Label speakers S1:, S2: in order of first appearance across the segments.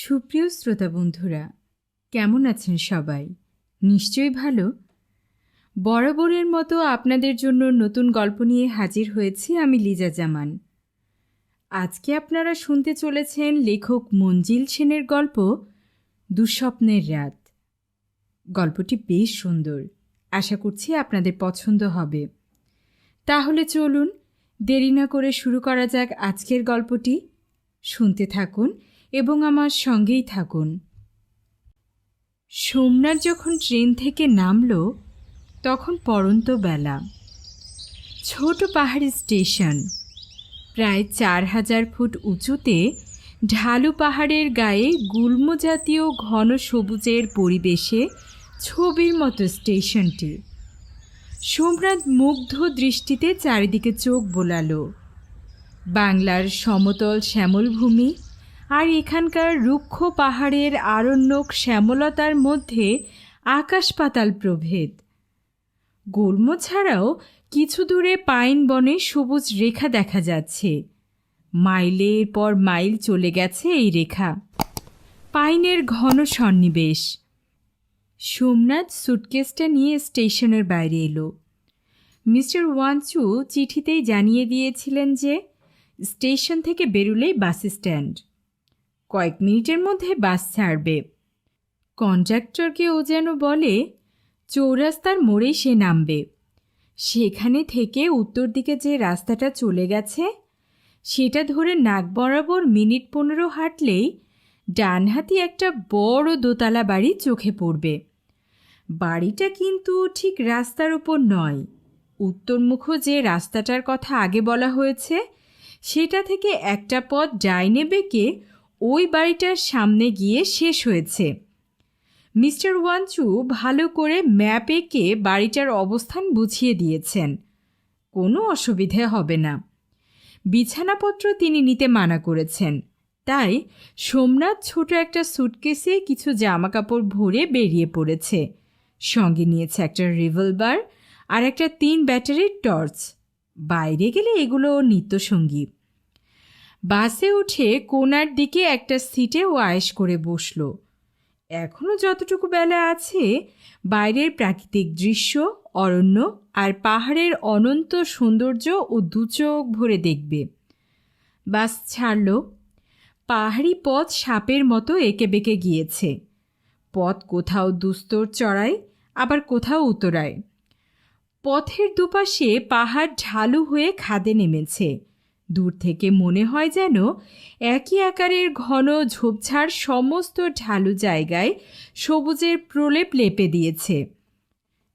S1: সুপ্রিয় শ্রোতা বন্ধুরা, কেমন আছেন সবাই? নিশ্চয়ই ভালো। বরাবরের মতো আপনাদের জন্য নতুন গল্প নিয়ে হাজির হয়েছি আমি লিজা জামান। আজকে আপনারা শুনতে চলেছেন লেখক মঞ্জিল সেনের গল্প দুঃস্বপ্নের রাত। গল্পটি বেশ সুন্দর, আশা করছি আপনাদের পছন্দ হবে। তাহলে চলুন দেরি না করে শুরু করা যাক আজকের গল্পটি। শুনতে থাকুন এবং আমার সঙ্গেই থাকুন। সোমনাথ যখন ট্রেন থেকে নামল তখন পড়ন্ত বেলা। ছোট পাহাড়ি স্টেশন, প্রায় 4000 ফুট উঁচুতে ঢালু পাহাড়ের গায়ে গুল্ম জাতীয় ঘন সবুজের পরিবেশে ছবির মতো স্টেশনটি। সোমনাথ মুগ্ধ দৃষ্টিতে চারিদিকে চোখ বোলালো। বাংলার সমতল শ্যামলভূমি আর এখানকার রুক্ষ পাহাড়ের আরণ্যক শ্যামলতার মধ্যে আকাশ পাতাল প্রভেদ। গুল্ম ছাড়াও কিছু দূরে পাইন বনে সবুজ রেখা দেখা যাচ্ছে। মাইলের পর মাইল চলে গেছে এই রেখা। পাইনের ঘন সন্নিবেশ। সোমনাথ সুটকেসটা নিয়ে স্টেশনের বাইরে এলো। মিস্টার ওয়ানচু চিঠিতেই জানিয়ে দিয়েছিলেন যে স্টেশন থেকে বেরুলেই বাস স্ট্যান্ড। কয়েক মিনিটের মধ্যে বাস ছাড়বে। কন্ডাক্টরকে ও যেন বলে চৌরাস্তার মোড়েই সে নামবে। সেখানে থেকে উত্তর দিকে যে রাস্তাটা চলে গেছে সেটা ধরে নাক বরাবর মিনিট 15 হাঁটলেই ডানহাতি একটা বড় দোতলা বাড়ি চোখে পড়বে। বাড়িটা কিন্তু ঠিক রাস্তার উপর নয়। উত্তরমুখ যে রাস্তাটার কথা আগে বলা হয়েছে সেটা থেকে একটা পথ ডাইনে বেঁকে ওই বাড়িটার সামনে গিয়ে শেষ হয়েছে। মিস্টার ওয়ানচু ভালো করে ম্যাপ এঁকে বাড়িটার অবস্থান বুঝিয়ে দিয়েছেন। কোনো অসুবিধে হবে না। বিছানাপত্র তিনি নিতে মানা করেছেন। তাই সোমনাথ ছোট একটা সুটকেসে কিছু জামাকাপড় ভরে বেরিয়ে পড়েছে। সঙ্গে নিয়েছে একটা রিভলভার আর একটা 3 ব্যাটারির টর্চ। বাইরে গেলে এগুলো নিত্যসঙ্গী। বাসে উঠে কোণার দিকে একটা সিটে ও আয়েশ করে বসল। এখনও যতটুকু বেলা আছে বাইরের প্রাকৃতিক দৃশ্য, অরণ্য আর পাহাড়ের অনন্ত সৌন্দর্য ও দুচোখ ভরে দেখবে। বাস ছাড়ল। পাহাড়ি পথ সাপের মতো এঁকে বেঁকে গিয়েছে। পথ কোথাও দুস্তর চড়ায়, আবার কোথাও উতরায়। পথের দুপাশে পাহাড় ঢালু হয়ে খাদে নেমেছে। দূর থেকে মনে হয় যেন একই আকারের ঘন ঝোপঝাড় সমস্ত ঢালু জায়গায় সবুজের প্রলেপ লেপে দিয়েছে।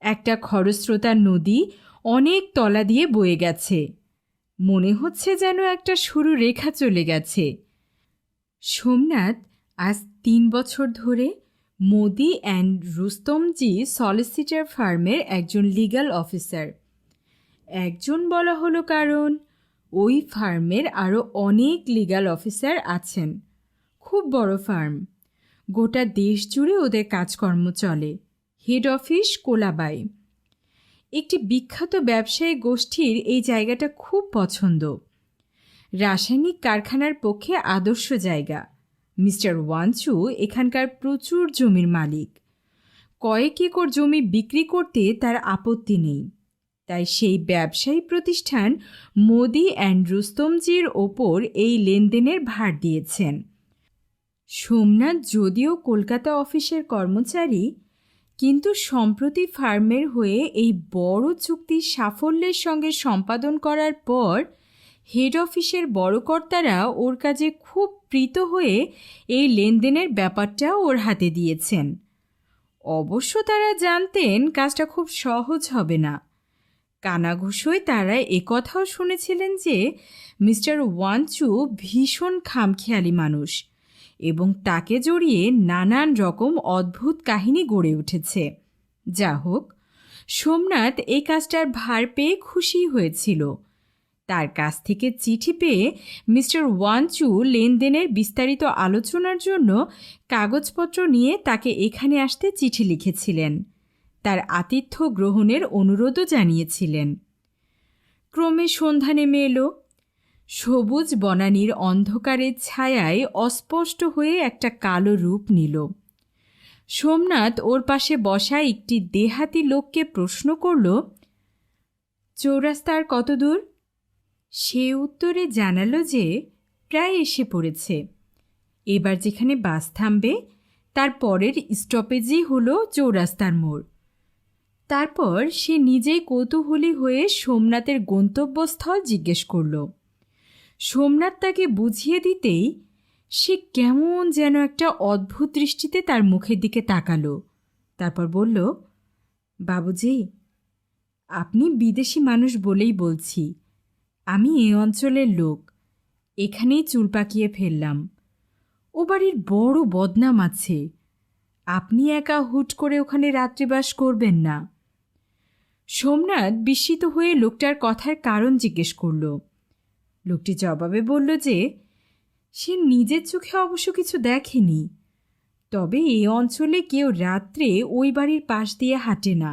S1: একটা খরস্রোতা নদী অনেক তলা দিয়ে বয়ে গেছে। মনে হচ্ছে যেন একটা সরু রেখা চলে গেছে। সোমনাথ আজ 3 বছর ধরে মোদি অ্যান্ড রুস্তমজি সলিসিটার ফার্মের একজন লিগ্যাল অফিসার। একজন বলা হলো কারণ ওই ফার্মের আরও অনেক লিগ্যাল অফিসার আছেন। খুব বড় ফার্ম। গোটা দেশ জুড়ে ওদের কাজকর্ম চলে। হেড অফিস কোলাবাই। একটি বিখ্যাত ব্যবসায়ী গোষ্ঠীর এই জায়গাটা খুব পছন্দ। রাসায়নিক কারখানার পক্ষে আদর্শ জায়গা। মিস্টার ওয়ানচু এখানকার প্রচুর জমির মালিক। কয়েক একর জমি বিক্রি করতে তার আপত্তি নেই। তাই সেই ব্যবসায়ী প্রতিষ্ঠান মোদি অ্যান্ড রুস্তমজির ওপর এই লেনদেনের ভার দিয়েছেন। সোমনাথ যদিও কলকাতা অফিসের কর্মচারী, কিন্তু সম্প্রতি ফার্মের হয়ে এই বড় চুক্তি সাফল্যের সঙ্গে সম্পাদন করার পর হেড অফিসের বড় কর্তারা ওর কাজে খুব প্রীত হয়ে এই লেনদেনের ব্যাপারটা ওর হাতে দিয়েছেন। অবশ্য তারা জানতেন কাজটা খুব সহজ হবে না। কানাঘুষোয় তারা একথাও শুনেছিলেন যে মিস্টার ওয়ানচু ভীষণ খামখেয়ালি মানুষ এবং তাকে জড়িয়ে নানান রকম অদ্ভুত কাহিনী গড়ে উঠেছে। যা হোক, সোমনাথ এই কাজটার ভার পেয়ে খুশি হয়েছিল। তার কাছ থেকে চিঠি পেয়ে মিস্টার ওয়ানচু লেনদেনের বিস্তারিত আলোচনার জন্য কাগজপত্র নিয়ে তাকে এখানে আসতে চিঠি লিখেছিলেন। তার আতিথ্য গ্রহণের অনুরোধও জানিয়েছিলেন। ক্রমে সন্ধ্যা নেমে এলো। সবুজ বনানীর অন্ধকারের ছায়ায় অস্পষ্ট হয়ে একটা কালো রূপ নিল। সোমনাথ ওর পাশে বসা একটি দেহাতি লোককে প্রশ্ন করল, চৌরাস্তার কত দূর? সে উত্তরে জানালো যে প্রায় এসে পড়েছে। এবার যেখানে বাস থামবে তার পরের স্টপেজই হলো চৌরাস্তার মোড়। তারপর সে নিজেই কৌতূহলী হয়ে সোমনাথের গন্তব্যস্থল জিজ্ঞেস করল। সোমনাথ তাকে বুঝিয়ে দিতেই সে কেমন যেন একটা অদ্ভুত দৃষ্টিতে তার মুখের দিকে তাকালো। তারপর বলল, বাবুজি, আপনি বিদেশি মানুষ বলেই বলছি। আমি এ অঞ্চলের লোক, এখানেই চুল পাকিয়ে ফেললাম। ও বাড়ির বড় বদনাম আছে, আপনি একা হুট করে ওখানে রাত্রিবাস করবেন না। সোমনাথ বিস্মিত হয়ে লোকটার কথার কারণ জিজ্ঞেস করল। লোকটি জবাবে বলল যে সে নিজের চোখে অবশ্য কিছু দেখেনি, তবে এই অঞ্চলে কেউ রাত্রে ওই বাড়ির পাশ দিয়ে হাঁটে না।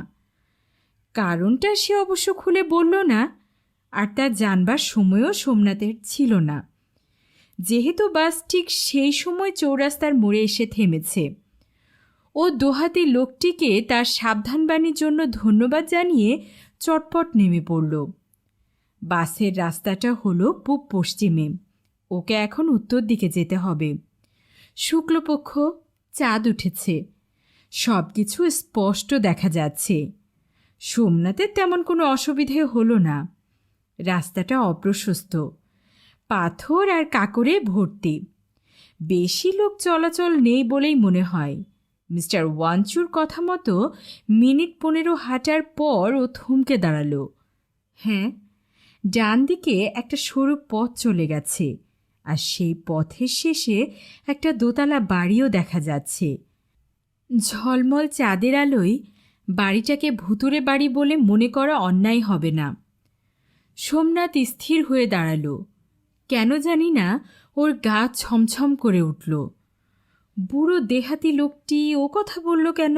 S1: কারণটা সে অবশ্য খুলে বলল না, আর তার জানবার সময়ও সোমনাথের ছিল না, যেহেতু বাস ঠিক সেই সময় চৌরাস্তার মোড়ে এসে থেমেছে। ও দোহাতি লোকটিকে তার সাবধানবাণীর জন্য ধন্যবাদ জানিয়ে চটপট নেমে পড়ল। বাসের রাস্তাটা হলো পূব পশ্চিমে, ওকে এখন উত্তর দিকে যেতে হবে। শুক্লপক্ষ, চাঁদ উঠেছে, সব কিছু স্পষ্ট দেখা যাচ্ছে। সোমনাথের তেমন কোনো অসুবিধে হলো না। রাস্তাটা অপ্রশস্ত, পাথর আর কাকরে ভর্তি। বেশি লোক চলাচল নেই বলেই মনে হয়। মিস্টার ওয়াঞ্চুর কথা মতো মিনিট 15 হাঁটার পর ও থমকে দাঁড়ালো। হ্যাঁ, ডান দিকে একটা সরু পথ চলে গেছে, আর সেই পথের শেষে একটা দোতলা বাড়িও দেখা যাচ্ছে। ঝলমল চাঁদের আলোয় বাড়িটাকে ভুতুরে বাড়ি বলে মনে করা অন্যায় হবে না। সোমনাথ স্থির হয়ে দাঁড়ালো। কেন জানি না ওর গা ছমছম করে উঠল। বুড়ো দেহাতি লোকটি ও কথা বলল কেন?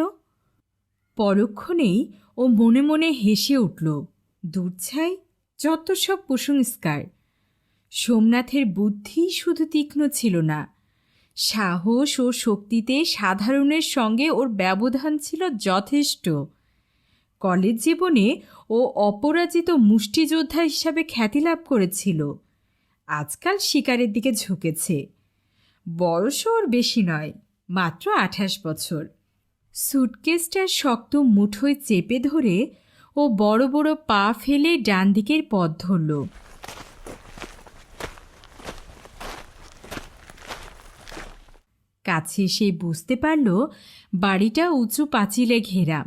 S1: পরক্ষণেই ও মনে মনে হেসে উঠল। দূরছাই, যত সব কুসংস্কার। সোমনাথের বুদ্ধি শুধু তীক্ষ্ণ ছিল না, সাহস ও শক্তিতে সাধারণের সঙ্গে ওর ব্যবধান ছিল যথেষ্ট। কলেজ জীবনে ও অপরাজিত মুষ্টিযোদ্ধা হিসাবে খ্যাতি লাভ করেছিল। আজকাল শিকারের দিকে ঝুঁকেছে। বয়সও ওর বেশি নয়, মাত্র 28 বছর। সুটকেসটার শক্ত মুঠোয় চেপে ধরে ও বড় বড় পা ফেলে ডান দিকের পথ ধরল। কাছে সে বুঝতে পারল বাড়িটা উঁচু পাঁচিলে ঘেরা।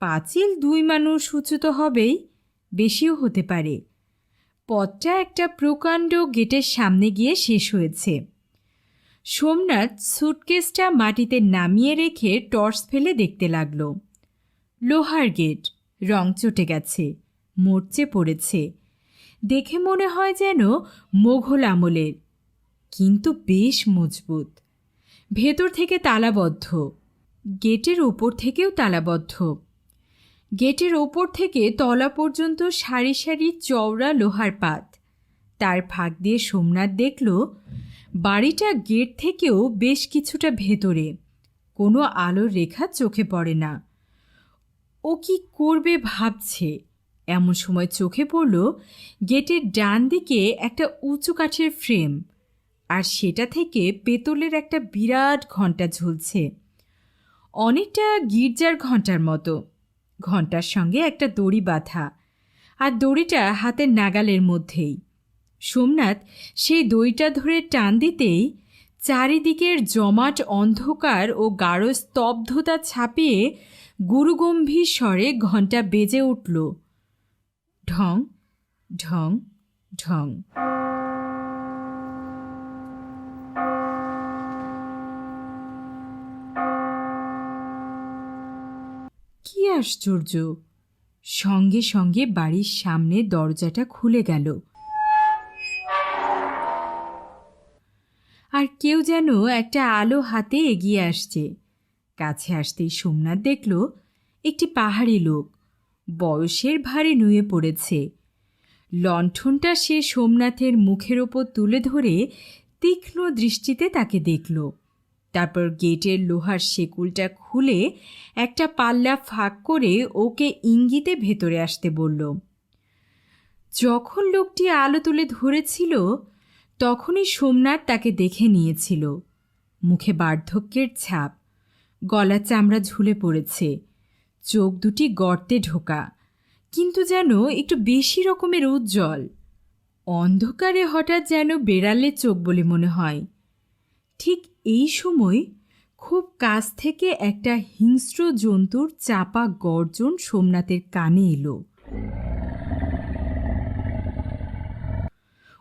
S1: পাঁচিল 2 মানুষ উঁচু তো হবেই, বেশিও হতে পারে। পথটা একটা প্রকাণ্ড গেটের সামনে গিয়ে শেষ হয়েছে। সোমনাথ সুটকেসটা মাটিতে নামিয়ে রেখে টর্চ ফেলে দেখতে লাগল। লোহার গেট, রং চটে গেছে, মরচে পড়েছে। দেখে মনে হয় যেন মোঘল আমলের, কিন্তু বেশ মজবুত। ভেতর থেকে তালাবদ্ধ, গেটের ওপর থেকেও তালাবদ্ধ। গেটের ওপর থেকে তলা পর্যন্ত সারি সারি চওড়া লোহার পাত। তার ফাঁক দিয়ে সোমনাথ দেখল বাড়িটা গেট থেকেও বেশ কিছুটা ভেতরে। কোনো আলোর রেখা চোখে পড়ে না। ও কি করবে ভাবছে, এমন সময় চোখে পড়ল গেটের ডান দিকে একটা উঁচু কাঠের ফ্রেম, আর সেটা থেকে পেতলের একটা বিরাট ঘণ্টা ঝুলছে, অনেকটা গির্জার ঘণ্টার মতো। ঘণ্টার সঙ্গে একটা দড়ি বাঁধা, আর দড়িটা হাতের নাগালের মধ্যেই। সোমনাথ সেই দড়িটা ধরে টান দিতেই চারিদিকের জমাট অন্ধকার ও গাঢ় স্তব্ধতা ছাপিয়ে গুরুগম্ভীর স্বরে ঘণ্টা বেজে উঠল, ঢং ঢং ঢং। কি আশ্চর্য! সঙ্গে সঙ্গে বাড়ির সামনে দরজাটা খুলে গেল, আর কেউ যেন একটা আলো হাতে এগিয়ে আসছে। কাছে আসতেই সোমনাথ দেখল একটি পাহাড়ি লোক, বয়সের ভারে নুয়ে পড়েছে। লণ্ঠনটা সে সোমনাথের মুখের ওপর তুলে ধরে তীক্ষ্ণ দৃষ্টিতে তাকে দেখল। তারপর গেটের লোহার শেকুলটা খুলে একটা পাল্লা ফাঁক করে ওকে ইঙ্গিতে ভেতরে আসতে বলল। যখন লোকটি আলো তুলে ধরেছিল তখনই সোমনাথ তাকে দেখে নিয়েছিল। মুখে বার্ধক্যের ছাপ, গলার চামড়া ঝুলে পড়েছে, চোখ দুটি গর্তে ঢোকা, কিন্তু যেন একটু বেশি রকমের উজ্জ্বল। অন্ধকারে হঠাৎ যেন বেড়ালের চোখ বলে মনে হয়। ঠিক এই সময় খুব কাছ থেকে একটা হিংস্র জন্তুর চাপা গর্জন সোমনাথের কানে এলো।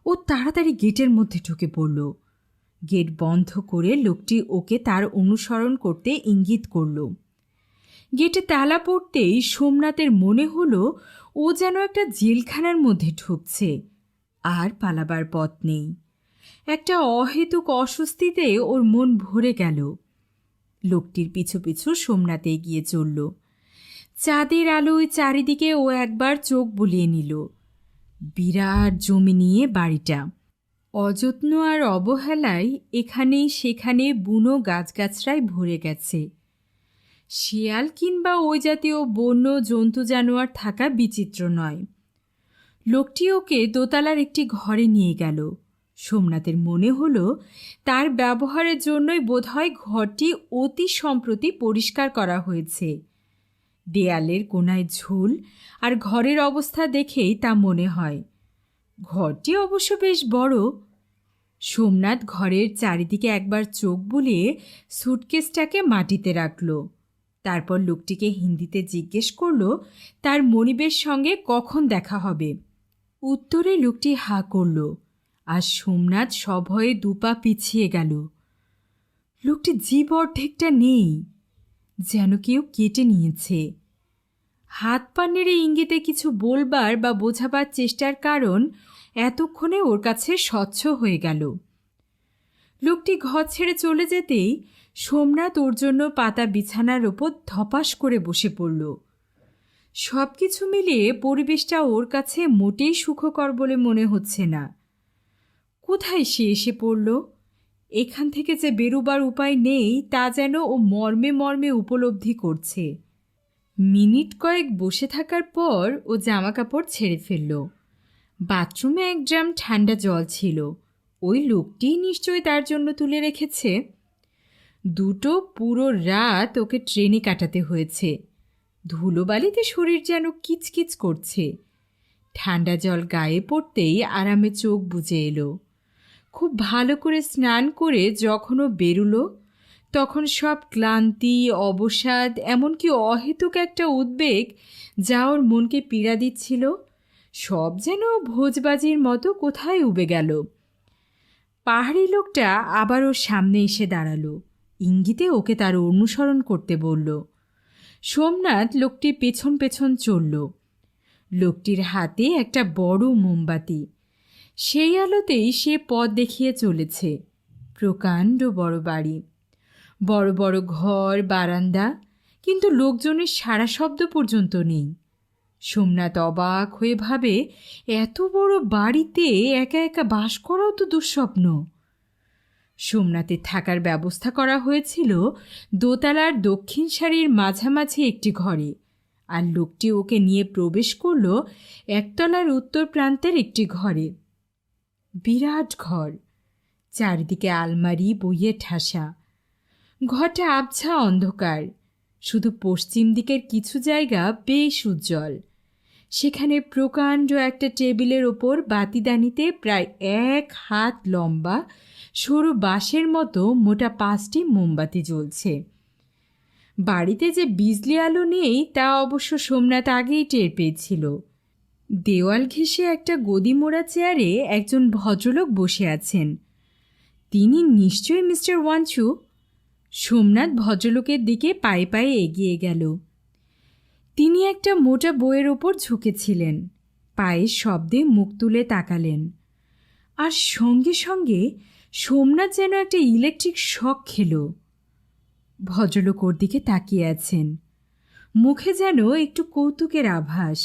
S1: ও তাড়াতাড়ি গেটের মধ্যে ঢুকে পড়ল। গেট বন্ধ করে লোকটি ওকে তার অনুসরণ করতে ইঙ্গিত করল। গেটে তালা পড়তেই সোমনাথের মনে হলো ও যেন একটা জেলখানার মধ্যে ঢুকছে, আর পালাবার পথ নেই। একটা অহেতুক অস্বস্তিতে ওর মন ভরে গেল। লোকটির পিছু পিছু সোমনাথ এগিয়ে চলল। চাঁদের আলোয় চারিদিকে ও একবার চোখ বুলিয়ে নিল। বিরাট জমি নিয়ে বাড়িটা। অযত্ন আর অবহেলায় এখানেই সেখানে বুনো গাছগাছরায় ভরে গেছে। শিয়াল কিংবা ওই জাতীয় বন্য জন্তু জানোয়ার থাকা বিচিত্র নয়। লোকটি ওকে দোতলার একটি ঘরে নিয়ে গেল। সোমনাথের মনে হলো তার ব্যবহারের জন্যই বোধহয় ঘরটি অতি সম্প্রতি পরিষ্কার করা হয়েছে। দেয়ালের কোণায় ঝুল আর ঘরের অবস্থা দেখেই তা মনে হয়। ঘরটি অবশ্য বেশ বড়। সোমনাথ ঘরের চারিদিকে একবার চোখ বুলিয়ে সুটকেসটাকে মাটিতে রাখল। তারপর লোকটিকে হিন্দিতে জিজ্ঞেস করল তার মনিবের সঙ্গে কখন দেখা হবে। উত্তরে লোকটি হা করল, আর সোমনাথ সভয়ে দুপা পিছিয়ে গেল। লোকটি জিভ অর্ধেকটা নেই, যেন কেউ কেটে নিয়েছে। হাত পা নেড়ে ইঙ্গিতে কিছু বলবার বা বোঝাবার চেষ্টার কারণ এতক্ষণে ওর কাছে স্বচ্ছ হয়ে গেল। লোকটি ঘর ছেড়ে চলে যেতেই সোমনাথ ওর জন্য পাতা বিছানার ওপর ধপাস করে বসে পড়ল। সব কিছু মিলিয়ে পরিবেশটা ওর কাছে মোটেই সুখকর বলে মনে হচ্ছে না। কোথায় সে এসে পড়ল? এখান থেকে যে বেরোবার উপায় নেই তা যেন ও মর্মে মর্মে উপলব্ধি করছে। মিনিট কয়েক বসে থাকার পর ও জামাকাপড় ছেড়ে ফেলল। বাথরুমে এক ড্রাম ঠান্ডা জল ছিল, ওই লোকটিই নিশ্চয়ই তার জন্য তুলে রেখেছে। দুটো পুরো রাত ওকে ট্রেনে কাটাতে হয়েছে। ধুলোবালিতে শরীর যেন কিচকিচ করছে। ঠান্ডা জল গায়ে পড়তেই আরামে চোখ বুজে এলো। খুব ভালো করে স্নান করে যখন ও বেরুলো তখন সব ক্লান্তি, অবসাদ, এমনকি অহেতুক একটা উদ্বেগ যা ওর মনকে পীড়া দিচ্ছিল, সব যেন ভোজবাজির মতো কোথায় উবে গেল। পাহাড়ি লোকটা আবার ওর সামনে এসে দাঁড়ালো। ইঙ্গিতে ওকে তার অনুসরণ করতে বলল। সোমনাথ লোকটির পেছন পেছন চলল। লোকটির হাতে একটা বড় মোমবাতি। সেই আলোতেই সে পথ দেখিয়ে চলেছে। প্রকাণ্ড বড় বাড়ি, বড় বড় ঘর, বারান্দা, কিন্তু লোকজনের সারা শব্দ পর্যন্ত নেই। সোমনাথ অবাক হয়ে ভাবে, এত বড় বাড়িতে একা একা বাস করাও তো দুঃস্বপ্ন। সোমনাথের থাকার ব্যবস্থা করা হয়েছিল দোতলার দক্ষিণ সারির মাঝামাঝি একটি ঘরে, আর লোকটি ওকে নিয়ে প্রবেশ করল একতলার উত্তর প্রান্তের একটি ঘরে। বিরাট ঘর, চারিদিকে আলমারি, বইয়ে ঠাসা। ঘরটা আবছা অন্ধকার, শুধু পশ্চিম দিকের কিছু জায়গা বেশ উজ্জ্বল। সেখানে প্রকাণ্ড একটা টেবিলের ওপর বাতিদানিতে প্রায় 1 হাত লম্বা সরু বাঁশের মতো মোটা 5টি মোমবাতি জ্বলছে। বাড়িতে যে বিজলি আলো নেই তা অবশ্য সোমনাথ আগেই টের পেয়েছিল। দেওয়াল ঘেঁষে একটা গদি মোড়া চেয়ারে একজন ভদ্রলোক বসে আছেন। তিনি নিশ্চয়ই মিস্টার ওয়াঞ্চু। সোমনাথ ভদ্রলোকের দিকে পায়ে পায়ে এগিয়ে গেল। তিনি একটা মোটা বইয়ের ওপর ঝুঁকেছিলেন। পায়ের শব্দে মুখ তুলে তাকালেন, আর সঙ্গে সঙ্গে সোমনাথ যেন একটা ইলেকট্রিক শক খেল। ভদ্রলোক ওর দিকে তাকিয়ে আছেন, মুখে যেন একটু কৌতুকের আভাস।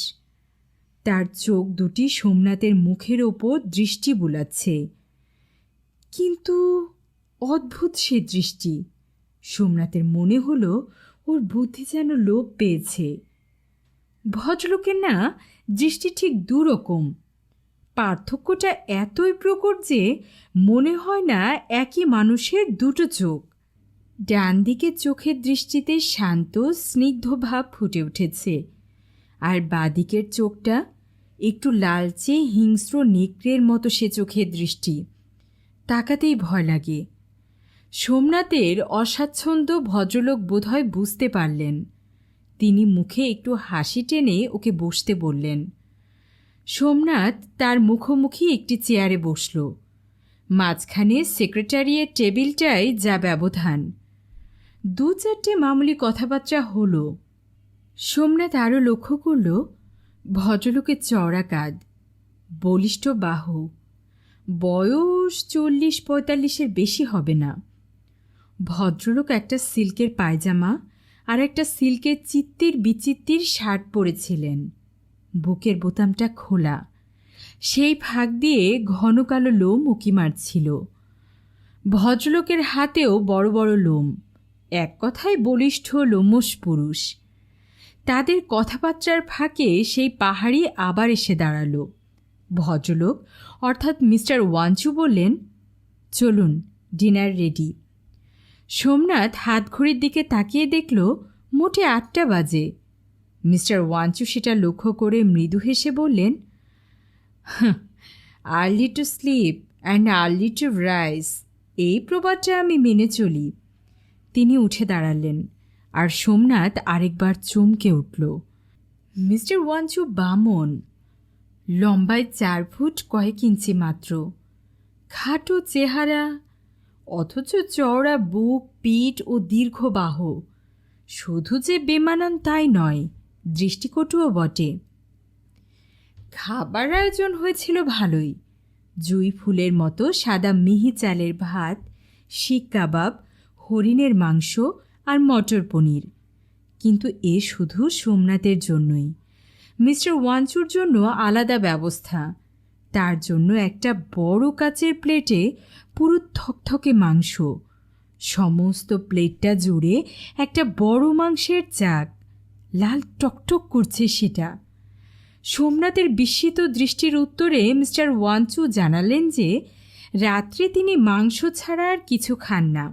S1: তার চোখ দুটি সোমনাথের মুখের ওপর দৃষ্টি বুলাচ্ছে, কিন্তু অদ্ভুত সে দৃষ্টি। সোমনাথের মনে হলো ওর বুদ্ধি যেন লোপ পেয়েছে। ভদ্রলোকের না দৃষ্টি ঠিক দুরকম, পার্থক্যটা এতই প্রকট যে মনে হয় না একই মানুষের দুটো চোখ। ডান দিকের চোখের দৃষ্টিতে শান্ত স্নিগ্ধ ভাব ফুটে উঠেছে, আর বাঁদিকের চোখটা একটু লালচে হিংস্র নেকড়ের মতো সে চোখের দৃষ্টি। তাকাতেই ভয় লাগে। সোমনাথের অস্বাচ্ছন্দ্য ভদ্রলোক বোধহয় বুঝতে পারলেন। তিনি মুখে একটু হাসি টেনে ওকে বসতে বললেন। সোমনাথ তার মুখোমুখি একটি চেয়ারে বসল। মাঝখানে সেক্রেটারিয়ের টেবিলটায় যা ব্যবধান। 2-4টে মামুলি কথাবার্তা হলো। সোমনাথ আরও লক্ষ্য করল ভদ্রলোকের চওড়া কাঁধ, বলিষ্ঠ বাহু, বয়স 40-45-এর বেশি হবে না। ভদ্রলোক একটা সিল্কের পায়জামা আর একটা সিল্কের চিত্তির বিচিত্তির শার্ট পরেছিলেন। বুকের বোতামটা খোলা, সেই ফাঁক দিয়ে ঘন কালো লোম উঁকি মারছিল। ভদ্রলোকের হাতেও বড় বড় লোম, এক কথায় বলিষ্ঠ লোমশ পুরুষ। তাদের কথাবার্তার ফাঁকে সেই পাহাড়ি আবার এসে দাঁড়াল। ভদ্রলোক অর্থাৎ মিস্টার ওয়াঞ্চু বললেন, চলুন, ডিনার রেডি। সোমনাথ হাতঘড়ির দিকে তাকিয়ে দেখল মোটে 8টা বাজে। মিস্টার ওয়াঞ্চু সেটা লক্ষ্য করে মৃদু হেসে বললেন, early to sleep and early to rise, এই প্রবাদটা আমি মেনে চলি। তিনি উঠে দাঁড়ালেন, আর সোমনাথ আরেকবার চমকে উঠল। মিস্টার ওয়াঞ্চু বামন, লম্বায় 4 ফুট কয়েক ইঞ্চি মাত্র, খাটো চেহারা, অথচ চওড়া বুক, পিঠ ও দীর্ঘ বাহু। শুধু যে বেমানান তাই নয়, দৃষ্টিকটুও বটে। খাবার আয়োজন হয়েছিল ভালোই। জুই ফুলের মতো সাদা মিহি চালের ভাত, শিক কাবাব, হরিণের মাংস আর মটর পনির। কিন্তু এ শুধু সোমনাথের জন্যই। মিস্টার ওয়াঞ্চুর জন্য আলাদা ব্যবস্থা। তার জন্য একটা বড় কাচের প্লেটে পুরো থকথকে মাংস, সমস্ত প্লেটটা জুড়ে একটা বড় মাংসের চাক, লাল টকটক করছে সেটা। সোমনাথের বিস্মিত দৃষ্টির উত্তরে মিস্টার ওয়াঞ্চু জানালেন যে রাত্রে তিনি মাংস ছাড়া আর কিছু খান না।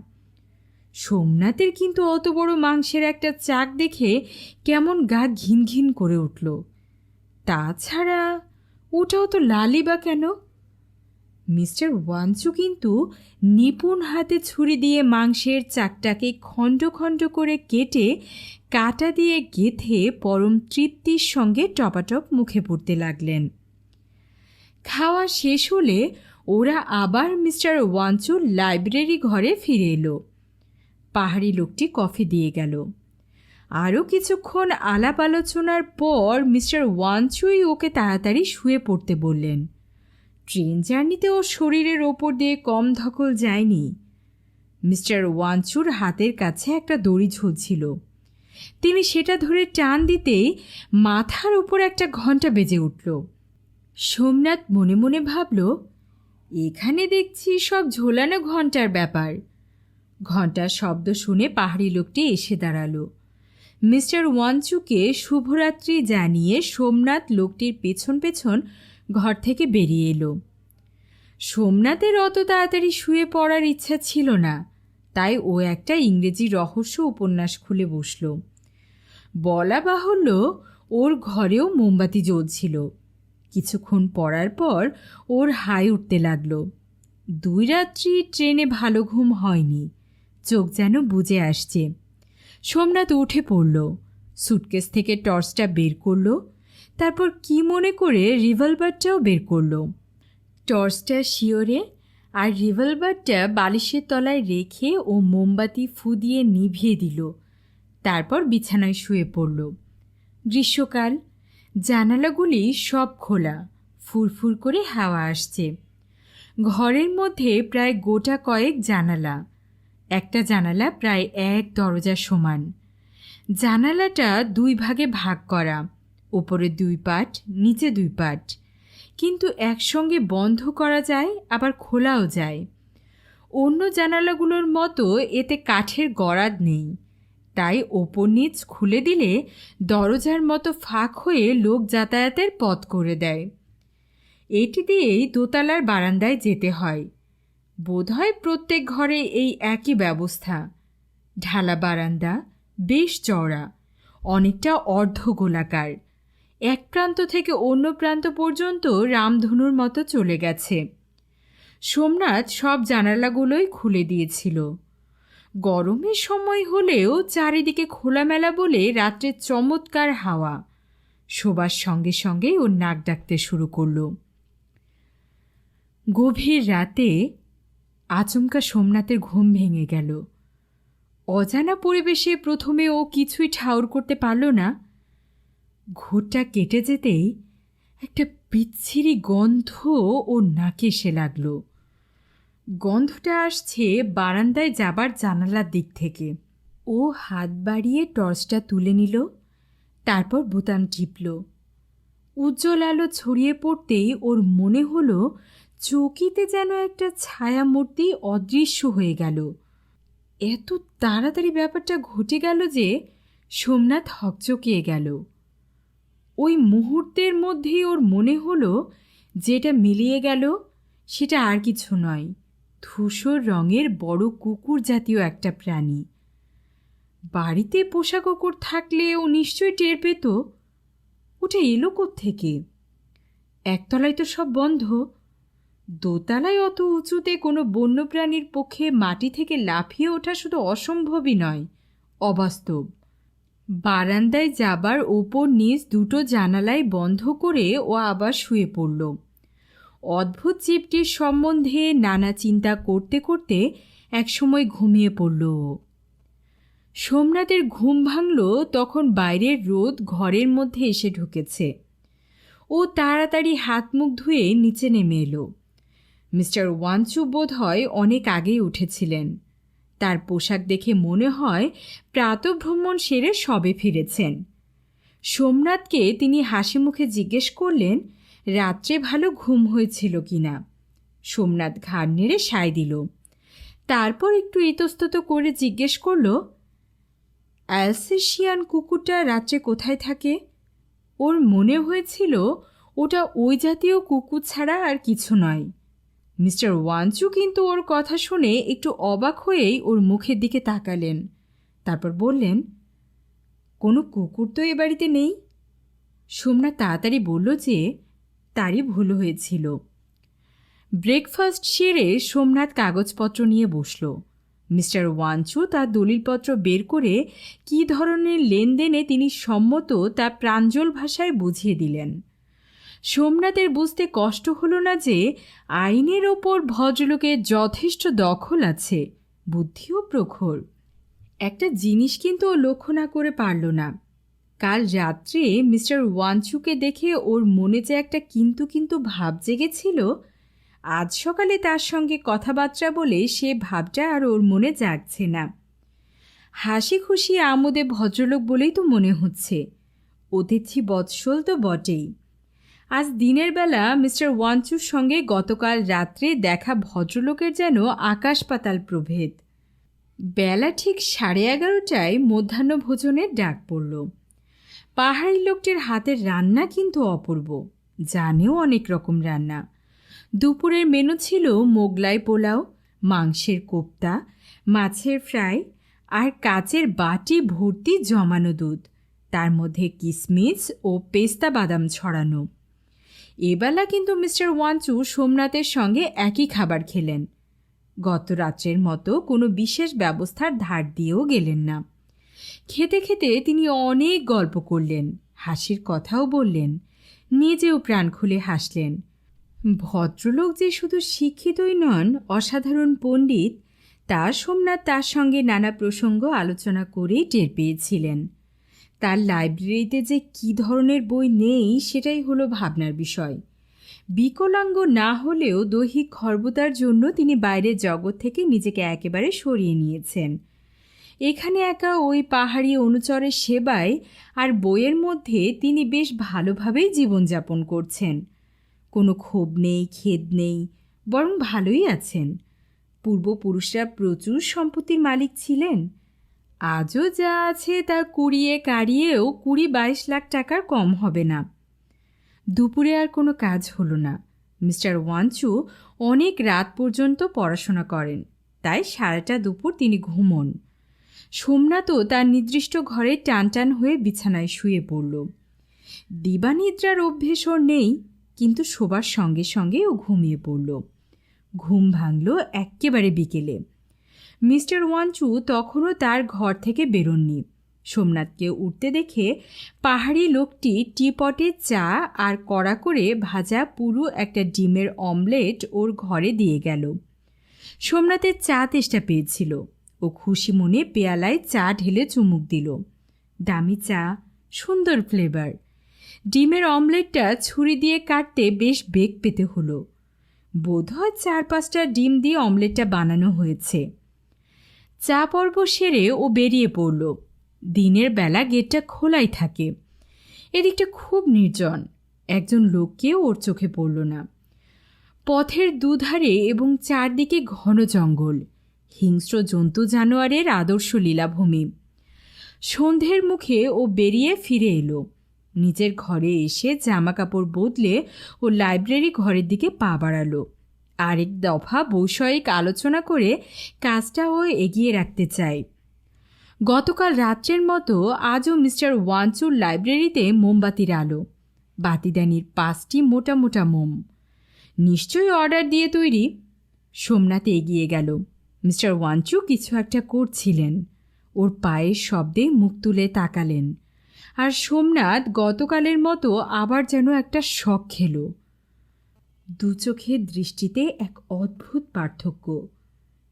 S1: সোমনাথের কিন্তু অত বড় মাংসের একটা চাক দেখে কেমন গা ঘিন ঘিন করে উঠল। তাছাড়া ওটাও তো লালই বা কেন? মিস্টার ওয়াঞ্চু কিন্তু নিপুণ হাতে ছুরি দিয়ে মাংসের চাকটাকে খণ্ড খণ্ড করে কেটে কাঁটা দিয়ে গেঁথে পরম তৃপ্তির সঙ্গে টপাটপ মুখে পড়তে লাগলেন। খাওয়া শেষ হলে ওরা আবার মিস্টার ওয়াঞ্চুর লাইব্রেরি ঘরে ফিরে এলো। পাহাড়ি লোকটি কফি দিয়ে গেল। আরও কিছুক্ষণ আলাপ আলোচনার পর মিস্টার ওয়াঞ্চুই ওকে তাড়াতাড়ি শুয়ে পড়তে বললেন। ট্রেন জার্নিতে ওর শরীরের ওপর দিয়ে কম ধকল যায়নি। মিস্টার ওয়াঞ্চুর হাতের কাছে একটা দড়ি ঝুলছিল। তিনি সেটা ধরে টান দিতেই মাথার ওপর একটা ঘণ্টা বেজে উঠল। সোমনাথ মনে মনে ভাবল, এখানে দেখছি সব ঝোলানো ঘণ্টার ব্যাপার। ঘণ্টার শব্দ শুনে পাহাড়ি লোকটি এসে দাঁড়ালো। মিস্টার ওয়াঞ্চুকে শুভরাত্রি জানিয়ে সোমনাথ লোকটির পেছন পেছন ঘর থেকে বেরিয়ে এলো। সোমনাথের অত তাড়াতাড়ি শুয়ে পড়ার ইচ্ছা ছিল না, তাই ও একটা ইংরেজি রহস্য উপন্যাস খুলে বসল। বলা বাহুল্য, ওর ঘরেও মোমবাতি জ্বলছিল। কিছুক্ষণ পড়ার পর ওর হাই উঠতে লাগল। 2 রাত্রি ট্রেনে ভালো ঘুম হয়নি, চোখ যেন বুজে আসছে। সোমনাথ উঠে পড়ল, সুটকেস থেকে টর্চটা বের করল, তারপর কি মনে করে রিভলভারটাও বের করল। টর্চটা শিওরে আর রিভলভারটা বালিশের তলায় রেখে ও মোমবাতি ফু দিয়ে নিভিয়ে দিল। তারপর বিছানায় শুয়ে পড়ল। গ্রীষ্মকাল, জানালাগুলি সব খোলা, ফুরফুর করে হাওয়া আসছে। ঘরের মধ্যে প্রায় গোটা কয়েক জানালা, একটা জানালা প্রায় 1 দরজা সমান। জানালাটা 2 ভাগে ভাগ করা, উপরে 2 পাট, নিচে 2 পাট, কিন্তু একসঙ্গে বন্ধ করা যায়, আবার খোলাও যায়। অন্য জানালাগুলোর মতো এতে কাঠের গরাদ নেই, তাই ওপর নিচ খুলে দিলে দরজার মতো ফাঁক হয়ে লোক যাতায়াতের পথ করে দেয়। এটি দিয়েই দোতলার বারান্দায় যেতে হয়। বোধহয় প্রত্যেক ঘরে এই একই ব্যবস্থা। ঢালা বারান্দা, বেশ চওড়া, অনেকটা অর্ধগোলাকার। এক প্রান্ত থেকে অন্য প্রান্ত পর্যন্ত রামধনুর মতো চলে গেছে। সোমনাথ সব জানালাগুলোই খুলে দিয়েছিল। গরমের সময় হলেও চারিদিকে খোলামেলা বলে রাত্রে চমৎকার হাওয়া। শোবার সঙ্গে সঙ্গে ওর নাক ডাকতে শুরু করল। গভীর রাতে আচমকা সোমনাথের ঘুম ভেঙে গেল। অজানা পরিবেশে প্রথমে ও কিছুই ঠাউর করতে পারল না। ঘোরটা কেটে যেতেই একটা বিচ্ছিরি গন্ধ ওর নাকে এসে লাগল। গন্ধটা আসছে বারান্দায় যাবার জানালার দিক থেকে। ও হাত বাড়িয়ে টর্চটা তুলে নিল, তারপর বোতাম টিপল। উজ্জ্বল আলো ছড়িয়ে পড়তেই ওর মনে হলো চৌকিতে যেন একটা ছায়ামূর্তি অদৃশ্য হয়ে গেল। এত তাড়াতাড়ি ব্যাপারটা ঘটে গেল যে সোমনাথ হকচকিয়ে গেল। ওই মুহূর্তের মধ্যেই ওর মনে হলো যেটা মিলিয়ে গেল সেটা আর কিছু নয়, ধূসর রঙের বড় কুকুর জাতীয় একটা প্রাণী। বাড়িতে পোষা কুকুর থাকলে ও নিশ্চয়ই টের পেত। ওটা এলো কোত্থেকে? একতলায় তো সব বন্ধ। দোতলায় অত উঁচুতে কোনো বন্যপ্রাণীর পক্ষে মাটি থেকে লাফিয়ে ওঠা শুধু অসম্ভবই নয়, অবাস্তব। বারান্দায় যাবার ওপর নিচ দুটো জানালাই বন্ধ করে ও আবার শুয়ে পড়ল। অদ্ভুত জীবটির সম্বন্ধে নানা চিন্তা করতে করতে একসময় ঘুমিয়ে পড়ল। সোমনাথের ঘুম ভাঙল তখন বাইরের রোদ ঘরের মধ্যে এসে ঢুকেছে। ও তাড়াতাড়ি হাত মুখ ধুয়ে নিচে নেমে এলো। মিস্টার ওয়াঞ্চু বোধ হয় অনেক আগেই উঠেছিলেন। তার পোশাক দেখে মনে হয় প্রাতঃভ্রমণ সেরে সবে ফিরেছেন। সোমনাথকে তিনি হাসি মুখে জিজ্ঞেস করলেন রাত্রে ভালো ঘুম হয়েছিল কিনা। সোমনাথ ঘাড় নেড়ে সায় দিল। তারপর একটু ইতস্তত করে জিজ্ঞেস করল, অ্যালসেশিয়ান কুকুরটা রাত্রে কোথায় থাকে? ওর মনে হয়েছিল ওটা ওই জাতীয় কুকুর ছাড়া আর কিছু নয়। মিস্টার ওয়াঞ্চু কিন্তু ওর কথা শুনে একটু অবাক হয়েই ওর মুখের দিকে তাকালেন। তারপর বললেন, কোনো কুকুর তো এ বাড়িতে নেই। সোমনাথ তাড়াতাড়ি বলল যে তারই ভুল হয়েছিল। ব্রেকফাস্ট সেরে সোমনাথ কাগজপত্র নিয়ে বসল। মিস্টার ওয়াঞ্চু তার দলিলপত্র বের করে কী ধরনের লেনদেনে তিনি সম্মত তা প্রাঞ্জল ভাষায় বুঝিয়ে দিলেন। সোমনাথের বুঝতে কষ্ট হলো না যে আইনের ওপর ভদ্রলোকের যথেষ্ট দখল আছে, বুদ্ধিও প্রখর। একটা জিনিস কিন্তু ও লক্ষ্য না করে পারল না। কাল রাত্রে মিস্টার ওয়াঞ্চুকে দেখে ওর মনে যে একটা কিন্তু কিন্তু ভাব জেগেছিল, আজ সকালে তার সঙ্গে কথাবার্তা বলে সে ভাবটা আর ওর মনে জাগছে না। হাসি খুশি আমোদে ভদ্রলোক বলেই তো মনে হচ্ছে। অতিথি বৎসল তো বটেই। আজ দিনের বেলা মিস্টার ওয়াঞ্চুর সঙ্গে গতকাল রাত্রে দেখা ভদ্রলোকের যেন আকাশ পাতাল প্রভেদ। বেলা ঠিক 11:30টায় মধ্যাহ্নভোজনের ডাক পড়ল। পাহাড়ি লোকটির হাতের রান্না কিন্তু অপূর্ব, জানেও অনেক রকম রান্না। দুপুরের মেনু ছিল মোগলাই পোলাও, মাংসের কোপ্তা, মাছের ফ্রাই আর কাচের বাটি ভর্তি জমানো দুধ, তার মধ্যে কিশমিশ ও পেস্তা বাদাম ছড়ানো। এবেলা কিন্তু মিস্টার ওয়াঞ্চু সোমনাথের সঙ্গে একই খাবার খেলেন। গত রাত্রের মতো কোনো বিশেষ ব্যবস্থার ধার দিয়েও গেলেন না। খেতে খেতে তিনি অনেক গল্প করলেন, হাসির কথাও বললেন, নিজেও প্রাণ খুলে হাসলেন। ভদ্রলোক যে শুধু শিক্ষিতই নন, অসাধারণ পণ্ডিত, তা সোমনাথ তার সঙ্গে নানা প্রসঙ্গ আলোচনা করেই টের পেয়েছিলেন। তার লাইব্রেরিতে যে কী ধরনের বই নেই সেটাই হলো ভাবনার বিষয়। বিকলাঙ্গ না হলেও দৈহিক খর্বতার জন্য তিনি বাইরের জগৎ থেকে নিজেকে একেবারে সরিয়ে নিয়েছেন। এখানে একা ওই পাহাড়ি অনুচরের সেবায় আর বইয়ের মধ্যে তিনি বেশ ভালোভাবেই জীবনযাপন করছেন। কোনো ক্ষোভ নেই, খেদ নেই, বরং ভালোই আছেন। পূর্বপুরুষরা প্রচুর সম্পত্তির মালিক ছিলেন। আজও যা আছে তা কুড়িয়ে কাড়িয়েও 20-22 লাখ টাকার কম হবে না। দুপুরে আর কোনো কাজ হলো না। মিস্টার ওয়াঞ্চু অনেক রাত পর্যন্ত পড়াশোনা করেন, তাই সারাটা দুপুর তিনি ঘুমোন। সোমনাথও তার নির্দিষ্ট ঘরে টান টান হয়ে বিছানায় শুয়ে পড়ল। দিবানিদ্রার অভ্যেস ওর নেই, কিন্তু শোবার সঙ্গে সঙ্গে ও ঘুমিয়ে পড়ল। ঘুম ভাঙল এক্কেবারে বিকেলে। মিস্টার ওয়াঞ্চু তখনও তার ঘর থেকে বেরোননি। সোমনাথকে উঠতে দেখে পাহাড়ি লোকটি টিপটে চা আর কড়া করে ভাজা পুরো একটা ডিমের অমলেট ওর ঘরে দিয়ে গেল। সোমনাথের চা তেষ্টা পেয়েছিল। ও খুশি মনে পেয়ালায় চা ঢেলে চুমুক দিল। দামি চা, সুন্দর ফ্লেভার। ডিমের অমলেটটা ছুরি দিয়ে কাটতে বেশ বেগ পেতে হলো। বোধহয় 4-5টা ডিম দিয়ে অমলেটটা বানানো হয়েছে। চা পর্ব সেরে ও বেরিয়ে পড়ল। দিনের বেলা গেটটা খোলাই থাকে। এদিকটা খুব নির্জন। একজন লোককেও ওর চোখে পড়ল না। পথের দুধারে এবং চারদিকে ঘন জঙ্গল, হিংস্র জন্তু জানোয়ারের আদর্শ লীলাভূমি। সন্ধ্যের মুখে ও বেরিয়ে ফিরে এলো। নিজের ঘরে এসে জামা কাপড় বদলে ও লাইব্রেরি ঘরের দিকে পা বাড়ালো। আরেক দফা বৈষয়িক আলোচনা করে কাজটা ও এগিয়ে রাখতে চায়। গতকাল রাত্রের মতো আজও মিস্টার ওয়াঞ্চুর লাইব্রেরিতে মোমবাতির আলো। বাতিদানির 5টি মোটা মোটা মোম। নিশ্চয়ই অর্ডার দিয়ে তৈরি। সোমনাথ এগিয়ে গেল। মিস্টার ওয়াঞ্চু কিছু একটা করছিলেন। ওর পায়ের শব্দে মুখ তুলে তাকালেন। আর সোমনাথ গতকালের মতো আবার যেন একটা শক খেল। দু চোখের দৃষ্টিতে এক অদ্ভুত পার্থক্য।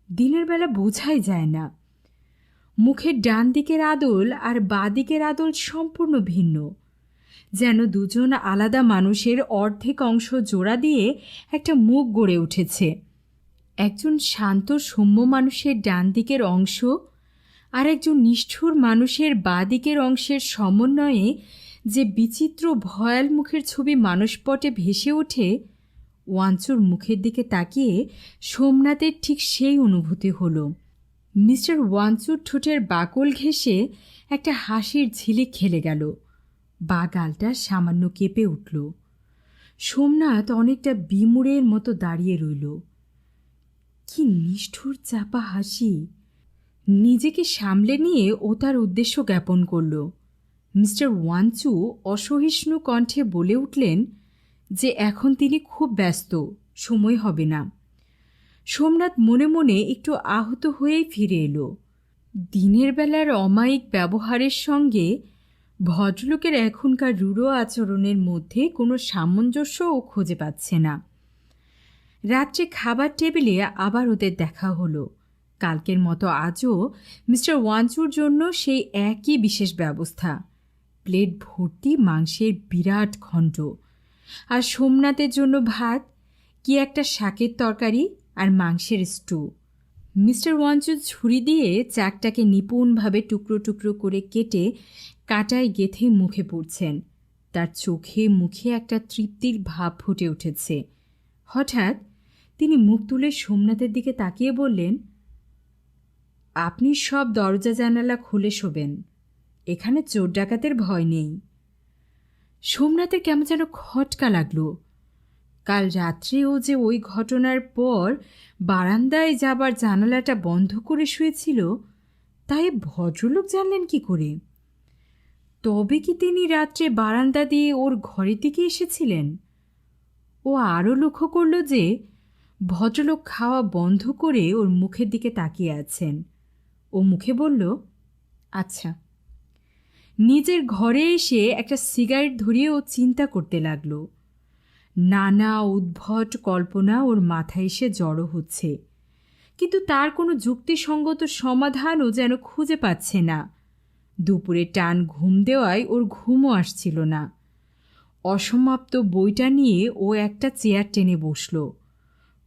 S1: দিনের বেলা বোঝাই যায় না। মুখের ডান দিকের আদল আর বাঁ দিকের আদল সম্পূর্ণ ভিন্ন। যেন দুজন আলাদা মানুষের অর্ধেক অংশ জোড়া দিয়ে একটা মুখ গড়ে উঠেছে। একজন শান্ত সৌম্য মানুষের ডান দিকের অংশ আর একজন নিষ্ঠুর মানুষের বাঁ দিকের অংশের সমন্বয়ে যে বিচিত্র ভয়াল মুখের ছবি মানসপটে ভেসে ওঠে, ওয়াঞ্চুর মুখের দিকে তাকিয়ে সোমনাথের ঠিক সেই অনুভূতি হলো। মিস্টার ওয়াঞ্চুর ঠোঁটের বাকল ঘেঁষে একটা হাসির ঝিলিক খেলে গেল। বা গালটা সামান্য কেঁপে উঠল। সোমনাথ অনেকটা বিমূঢ়ের মতো দাঁড়িয়ে রইল। কি নিষ্ঠুর চাপা হাসি! নিজেকে সামলে নিয়ে ও তার উদ্দেশ্য জ্ঞাপন করল। মিস্টার ওয়াঞ্চু অসহিষ্ণু কণ্ঠে বলে উঠলেন যে এখন তিনি খুব ব্যস্ত, সময় হবে না। সোমনাথ মনে মনে একটু আহত হয়েই ফিরে এলো। দিনের বেলার অমায়িক ব্যবহারের সঙ্গে ভদ্রলোকের এখনকার রূঢ় আচরণের মধ্যে কোনো সামঞ্জস্য ও খুঁজে পাচ্ছে না। রাত্রে খাবার টেবিলে আবার ওদের দেখা হলো। কালকের মতো আজও মিস্টার ওয়াঞ্চুর জন্য সেই একই বিশেষ ব্যবস্থা। প্লেট ভর্তি মাংসের বিরাট খণ্ড, আর সোমনাথের জন্য ভাত, কি একটা শাকের তরকারি আর মাংসের স্টু। মিস্টার ওয়াঞ্চু ছুরি দিয়ে চাকটাকে নিপুণভাবে টুকরো টুকরো করে কেটে কাঁটায় গেঁথে মুখে পুরছেন। তার চোখে মুখে একটা তৃপ্তির ভাব ফুটে উঠেছে। হঠাৎ তিনি মুখ তুলে সোমনাথের দিকে তাকিয়ে বললেন, আপনি সব দরজা জানালা খুলে শোবেন, এখানে চোর ডাকাতের ভয় নেই। সোমনাথের কেমন যেন খটকা লাগলো। কাল রাত্রে ও যে ওই ঘটনার পর বারান্দায় যাবার জানালাটা বন্ধ করে শুয়েছিল, তাই ভদ্রলোক জানলেন কি করে? তবে কি তিনি রাত্রে বারান্দা দিয়ে ওর ঘরের দিকে এসেছিলেন? ও আরও লক্ষ্য করল যে ভদ্রলোক খাওয়া বন্ধ করে ওর মুখের দিকে তাকিয়ে আছেন। ও মুখে বলল, আচ্ছা। নিজের ঘরে এসে একটা সিগারেট ধরিয়ে ও চিন্তা করতে লাগল। নানা উদ্ভট কল্পনা ওর মাথায় এসে জড়ো হচ্ছে, কিন্তু তার কোনো যুক্তিসঙ্গত সমাধান ও যেন খুঁজে পাচ্ছে না। দুপুরে টান ঘুম দেওয়ায় ওর ঘুমও আসছিল না। অসমাপ্ত বইটা নিয়ে ও একটা চেয়ার টেনে বসল।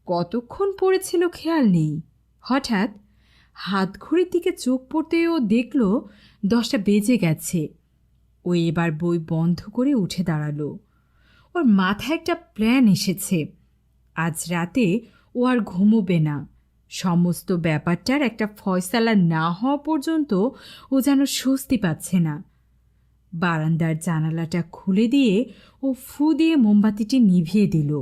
S1: কতক্ষণ পড়েছিল খেয়াল নেই। হঠাৎ হাত ঘড়ির দিকে চোখ পড়তেও দেখল 10টা বেজে গেছে। ও এবার বই বন্ধ করে উঠে দাঁড়ালো। ওর মাথায় একটা প্ল্যান এসেছে। আজ রাতে ও আর ঘুমোবে না। সমস্ত ব্যাপারটার একটা ফয়সালা না হওয়া পর্যন্ত ও যেন স্বস্তি পাচ্ছে না। বারান্দার জানালাটা খুলে দিয়ে ও ফু দিয়ে মোমবাতিটি নিভিয়ে দিল।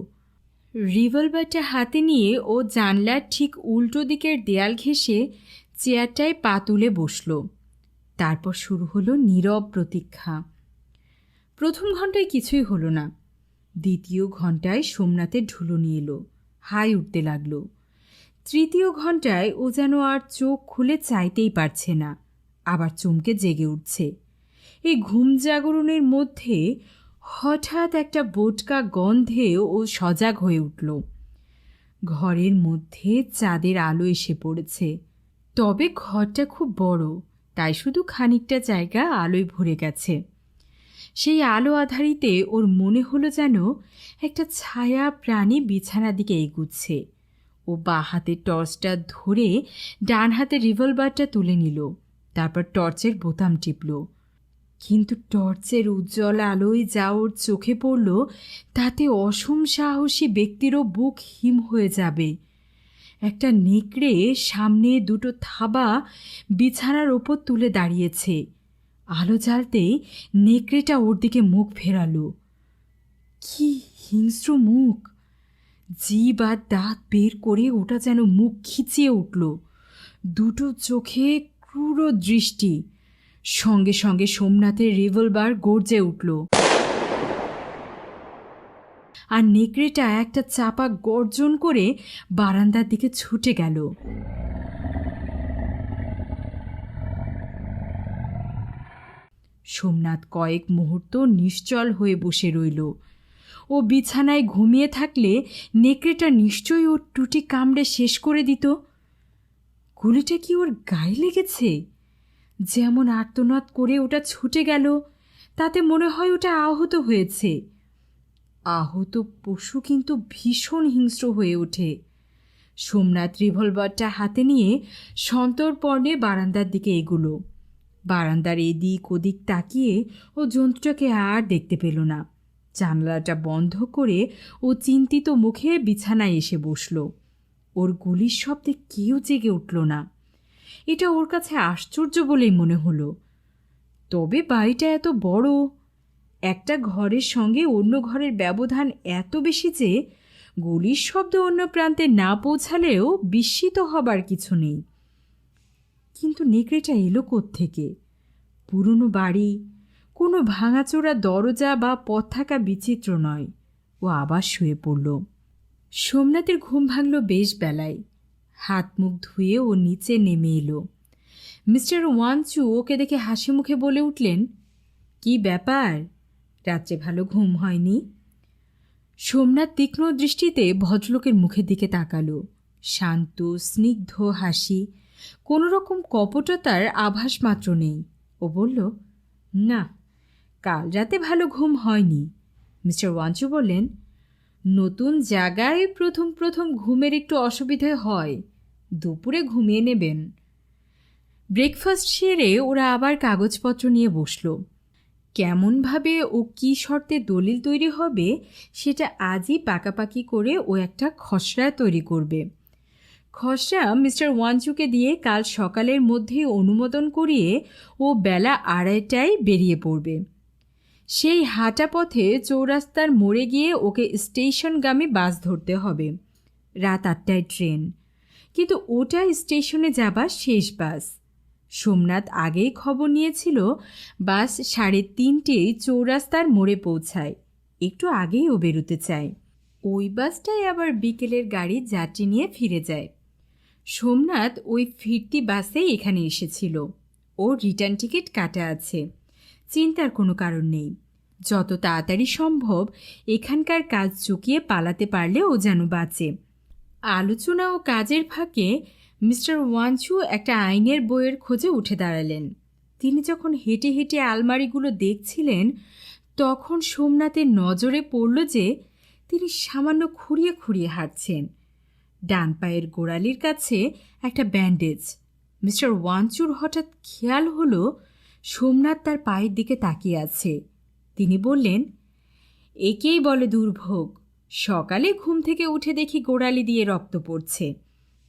S1: রিভলভারটা হাতে নিয়ে ও জানলার ঠিক উল্টো দিকের দেয়াল ঘেঁষে চেয়ারটায় পা তুলে বসল। তারপর শুরু হলো নীরব প্রতীক্ষা। প্রথম ঘন্টায় কিছুই হলো না। দ্বিতীয় ঘন্টায় সোমনাথের ঢুলুনি এলো, হাই উঠতে লাগল। তৃতীয় ঘন্টায় ও যেন আর চোখ খুলে চাইতেই পারছে না, আবার চমকে জেগে উঠছে। এই ঘুম জাগরণের মধ্যে হঠাৎ একটা বোটকা গন্ধে ও সজাগ হয়ে উঠল। ঘরের মধ্যে চাঁদের আলো এসে পড়েছে। তবে ঘরটা খুব বড়, তাই শুধু খানিকটা জায়গা আলোয় ভরে গেছে। সেই আলো আধারিতে ওর মনে হলো যেন একটা ছায়া প্রাণী বিছানার দিকে এগুচ্ছে। ও বাঁ হাতে টর্চটা ধরে ডান হাতে রিভলভারটা তুলে নিল। তারপর টর্চের বোতাম টিপল। কিন্তু টর্চের উজ্জ্বল আলোয় যা ওর চোখে পড়ল তাতে অসম সাহসী ব্যক্তিরও বুক হিম হয়ে যাবে। একটা নেকড়ে সামনে দুটো থাবা বিছানার ওপর তুলে দাঁড়িয়েছে। আলো জ্বালতেই নেকড়েটা ওর দিকে মুখ ফেরালো। কি হিংস্র মুখ! জিভ আর দাঁত বের করে ওটা যেন মুখ খিচিয়ে উঠল। দুটো চোখে ক্রূর দৃষ্টি। সঙ্গে সঙ্গে সোমনাথের রিভলভার গর্জে উঠল, আর নেকড়েটা একটা চাপা গর্জন করে বারান্দার দিকে ছুটে গেল। সোমনাথ কয়েক মুহূর্ত নিশ্চল হয়ে বসে রইল। ও বিছানায় ঘুমিয়ে থাকলে নেকড়েটা নিশ্চয়ই ওর টুটি কামড়ে শেষ করে দিত। গুলিটা কি ওর গায়ে লেগেছে? যেমন আর্তনাদ করে ওটা ছুটে গেল, তাতে মনে হয় ওটা আহত হয়েছে। আহত পশু কিন্তু ভীষণ হিংস্র হয়ে ওঠে। সোমনাথ রিভলভারটা হাতে নিয়ে সন্তর্পণে বারান্দার দিকে এগুলো। বারান্দার এদিক ওদিক তাকিয়ে ও জন্তুটাকে আর দেখতে পেল না। জানলাটা বন্ধ করে ও চিন্তিত মুখে বিছানায় এসে বসল। ওর গুলির শব্দে কেউ জেগে উঠল না। এটা ওর কাছে আশ্চর্য বলেই মনে হলো। তবে বাড়িটা এত বড়, একটা ঘরের সঙ্গে অন্য ঘরের ব্যবধান এত বেশি যে গুলির শব্দ অন্য প্রান্তে না পৌঁছালেও বিস্মিত হবার কিছু নেই। কিন্তু নেকড়েটা এলো কোত্থেকে? পুরনো বাড়ি, কোনো ভাঙাচোরা দরজা বা পথ থাকা বিচিত্র নয়। ও আবার শুয়ে পড়ল। সোমনাথের ঘুম ভাঙল বেশ বেলায়। হাত মুখ ধুয়ে ও নিচে নেমে এলো। মিস্টার ওয়ানচু ওকে দেখে হাসি মুখে বলে উঠলেন, কি ব্যাপার, রাত্রে ভালো ঘুম হয়নি? সোমনাথ তীক্ষ্ণ দৃষ্টিতে ভদ্রলোকের মুখের দিকে তাকালো। শান্ত স্নিগ্ধ হাসি, কোনো রকম কপটতার আভাস মাত্র নেই। ও বলল, না, কাল রাতে ভালো ঘুম হয়নি। মিস্টার ওয়ানচু বললেন, নতুন জায়গায় প্রথম প্রথম ঘুমের একটু অসুবিধে হয়, দুপুরে ঘুমিয়ে নেবেন। ব্রেকফাস্ট সেরে ওরা আবার কাগজপত্র নিয়ে বসল। কেমনভাবে ও কী শর্তে দলিল তৈরি হবে সেটা আজই পাকাপাকি করে ও একটা খসড়া তৈরি করবে। খসড়া মিস্টার ওয়ানচুকে দিয়ে কাল সকালের মধ্যেই অনুমোদন করিয়ে ও বেলা 2:30টায় বেরিয়ে পড়বে। সেই হাঁটা পথে চৌরাস্তার মোড়ে গিয়ে ওকে স্টেশনগামী বাস ধরতে হবে। রাত 8টায় ট্রেন, কিন্তু ওটা স্টেশনে যাবার শেষ বাস। সোমনাথ আগেই খবর নিয়েছিল বাস 3:30টায় চৌরাস্তার মোড়ে পৌঁছায়। একটু আগেই ও বেরোতে চায়। ওই বাসটাই আবার বিকেলের গাড়ি যাত্রী নিয়ে ফিরে যায়। সোমনাথ ওই ফিরতি বাসেই এখানে এসেছিল। ওর রিটার্ন টিকিট কাটা আছে, চিন্তার কোনো কারণ নেই। যত তাড়াতাড়ি সম্ভব এখানকার কাজ চুকিয়ে পালাতে পারলে ও যেন বাঁচে। আলোচনা ও কাজের ফাঁকে মিস্টার ওয়ানচু একটা আইনের বইয়ের খোঁজে উঠে দাঁড়ালেন। তিনি যখন হেঁটে হেঁটে আলমারিগুলো দেখছিলেন তখন সোমনাথের নজরে পড়ল যে তিনি সামান্য খুঁড়িয়ে খুঁড়িয়ে হাঁটছেন। ডান পায়ের গোড়ালির কাছে একটা ব্যান্ডেজ, মিস্টার ওয়াঞ্চুর হঠাৎ খেয়াল হলো সোমনাথ তার পায়ের দিকে তাকিয়ে আছে। তিনি বললেন, একেই বলে দুর্ভোগ। সকালে ঘুম থেকে উঠে দেখি গোড়ালি দিয়ে রক্ত পড়ছে,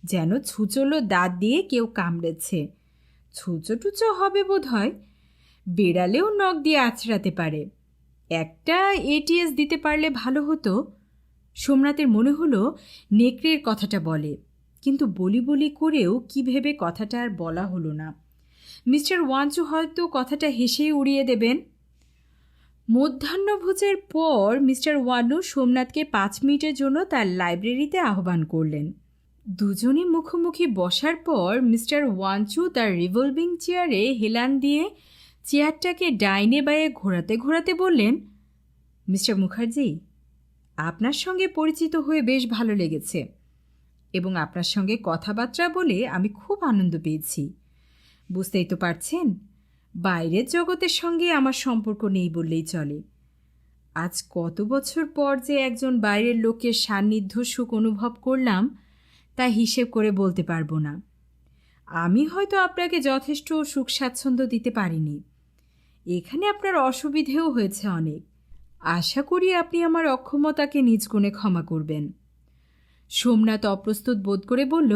S1: যেন ছুচোলো দাঁত দিয়ে কেউ কামড়েছে। ছুঁচো টুচো হবে বোধ হয়, বেড়ালেও নখ দিয়ে আছড়াতে পারে। একটা এটিএস দিতে পারলে ভালো হতো। সোমনাথের মনে হলো নেকড়ের কথাটা বলে, কিন্তু বলি বলি করেও কি ভেবে কথাটা আর বলা হলো না। মিস্টার ওয়াঞ্চু হয়তো কথাটা হেসেই উড়িয়ে দেবেন। মধ্যাহ্নভোজের পর মিস্টার ওয়ানু সোমনাথকে 5 মিনিটের জন্য তার লাইব্রেরিতে আহ্বান করলেন। দুজনে মুখোমুখি বসার পর মিস্টার ওয়াঞ্চু তার রিভলভিং চেয়ারে হেলান দিয়ে চেয়ারটাকে ডাইনে বাঁয়ে ঘোরাতে ঘোরাতে বললেন, মিস্টার মুখার্জি, আপনার সঙ্গে পরিচিত হয়ে বেশ ভালো লেগেছে এবং আপনার সঙ্গে কথাবার্তা বলে আমি খুব আনন্দ পেয়েছি। বুঝতেই তো পারছেন, বাইরের জগতের সঙ্গে আমার সম্পর্ক নেই বললেই চলে। আজ কত বছর পর যে একজন বাইরের লোকের সান্নিধ্য সুখ অনুভব করলাম তা হিসেব করে বলতে পারবো না। আমি হয়তো আপনাকে যথেষ্ট সুখ স্বাচ্ছন্দ্য দিতে পারিনি। এখানে আপনার অসুবিধেও হয়েছে অনেক। আশা করি আপনি আমার অক্ষমতাকে নিজ গুণে ক্ষমা করবেন। সোমনাথ অপ্রস্তুত বোধ করে বলল,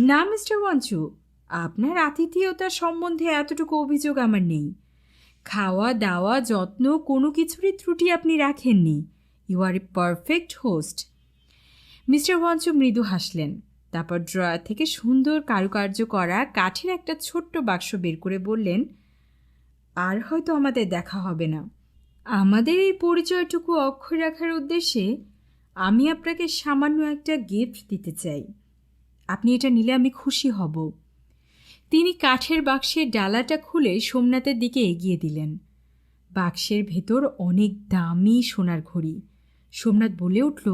S1: না মিস্টার ওয়াঞ্চু, আপনার আতিথেয়তার সম্বন্ধে এতটুকু অভিযোগ আমার নেই। খাওয়া দাওয়া যত্ন কোনো কিছুরই ত্রুটি আপনি রাখেননি। You are a perfect host. Mister Wanchoo মৃদু হাসলেন। তারপর ড্রয়ার থেকে সুন্দর কারুকার্য করা কাঠের একটা ছোট্ট বাক্স বের করে বললেন, আর হয়তো আমাদের দেখা হবে না। আমাদের এই পরিচয়টুকু অক্ষয় রাখার উদ্দেশ্যে আমি আপনাকে সামান্য একটা গিফট দিতে চাই। আপনি এটা নিলে আমি খুশি হব। তিনি কাঠের বাক্সের ডালাটা খুলে সোমনাথের দিকে এগিয়ে দিলেন। বাক্সের ভেতর অনেক দামি সোনার ঘড়ি। সোমনাথ বলে উঠল,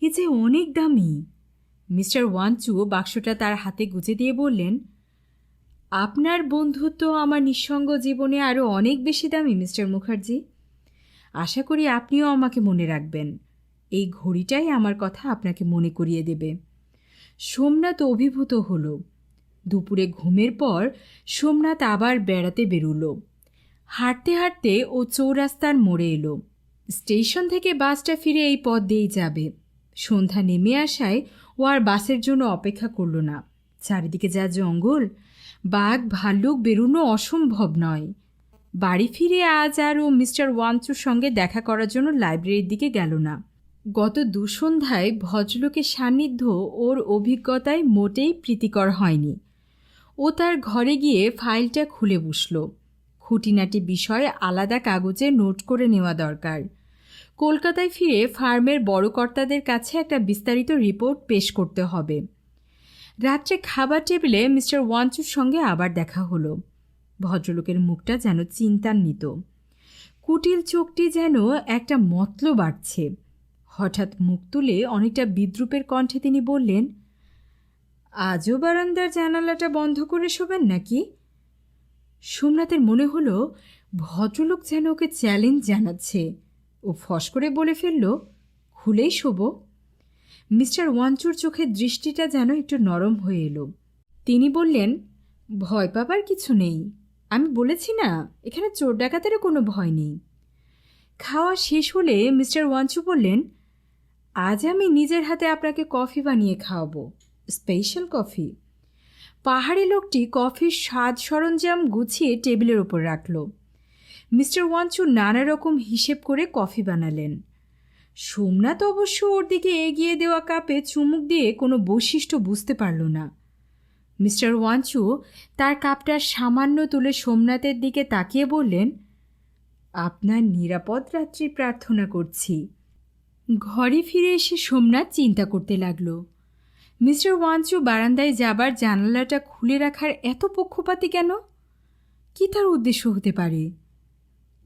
S1: এ যে অনেক দামি। মিস্টার ওয়াঞ্চু বাক্সটা তার হাতে গুজে দিয়ে বললেন, আপনার বন্ধুত্ব আমার নিঃসঙ্গ জীবনে আরও অনেক বেশি দামি মিস্টার মুখার্জি। আশা করি আপনিও আমাকে মনে রাখবেন। এই ঘড়িটাই আমার কথা আপনাকে মনে করিয়ে দেবে। সোমনাথ অভিভূত হল। দুপুরে ঘুমের পর সোমনাথ আবার বেড়াতে বেরুল। হাঁটতে হাঁটতে ও চৌরাস্তার মোড়ে এলো। স্টেশন থেকে বাসটা ফিরে এই পথ দিয়েই যাবে। সন্ধ্যা নেমে আসায় ও আর বাসের জন্য অপেক্ষা করল না। চারিদিকে যা জঙ্গল, বাঘ ভাল্লুক বেরোনো অসম্ভব নয়। বাড়ি ফিরে আজ আর ও মিস্টার ওয়াঞ্চুর সঙ্গে দেখা করার জন্য লাইব্রেরির দিকে গেল না। গত দুসন্ধ্যায় ভদ্রলোকের সান্নিধ্য ওর অভিজ্ঞতায় মোটেই প্রীতিকর হয়নি। ও তার ঘরে গিয়ে ফাইলটা খুলে বসল। খুঁটিনাটি বিষয় আলাদা কাগজে নোট করে নেওয়া দরকার। কলকাতায় ফিরে ফার্মের বড় কর্তাদের কাছে একটা বিস্তারিত রিপোর্ট পেশ করতে হবে। রাত্রে খাবার টেবিলে মিস্টার ওয়াঞ্চুর সঙ্গে আবার দেখা হলো। ভদ্রলোকের মুখটা যেন চিন্তান্বিত। কুটিল চোখটি যেন একটা মতলব বাড়ছে। হঠাৎ মুখ তুলে অনেকটা বিদ্রূপের কণ্ঠে তিনি বললেন, আজও বারান্দার জানালাটা বন্ধ করে শোবেন নাকি? সোমনাথের মনে হলো ভদ্রলোক যেন ওকে চ্যালেঞ্জ জানাচ্ছে। ও ফস করে বলে ফেলল, খুলেই শোবো। মিস্টার ওয়াঞ্চুর চোখের দৃষ্টিটা যেন একটু নরম হয়ে এলো। তিনি বললেন, ভয় পাবার কিছু নেই। আমি বলেছি না, এখানে চোর ডাকাতেরও কোনো ভয় নেই। খাওয়া শেষ হলে মিস্টার ওয়াঞ্চু বললেন, আজ আমি নিজের হাতে আপনাকে কফি বানিয়ে খাওয়াবো, স্পেশাল কফি। পাহাড়ি লোকটি কফির স্বাদ সরঞ্জাম গুছিয়ে টেবিলের ওপর রাখল। মিস্টার ওয়াঞ্চু নানা রকম হিসেব করে কফি বানালেন। সোমনাথ অবশ্য ওর দিকে এগিয়ে দেওয়া কাপে চুমুক দিয়ে কোনো বৈশিষ্ট্য বুঝতে পারল না। মিস্টার ওয়াঞ্চু তার কাপটা সামান্য তুলে সোমনাথের দিকে তাকিয়ে বললেন, আপনার নিরাপদ রাত্রি প্রার্থনা করছি। ঘরে ফিরে এসে সোমনাথ চিন্তা করতে লাগল, মিস্টার ওয়াঞ্চু বারান্দায় যাবার জানালাটা খুলে রাখার এত পক্ষপাতী কেন? কি তার উদ্দেশ্য হতে পারে?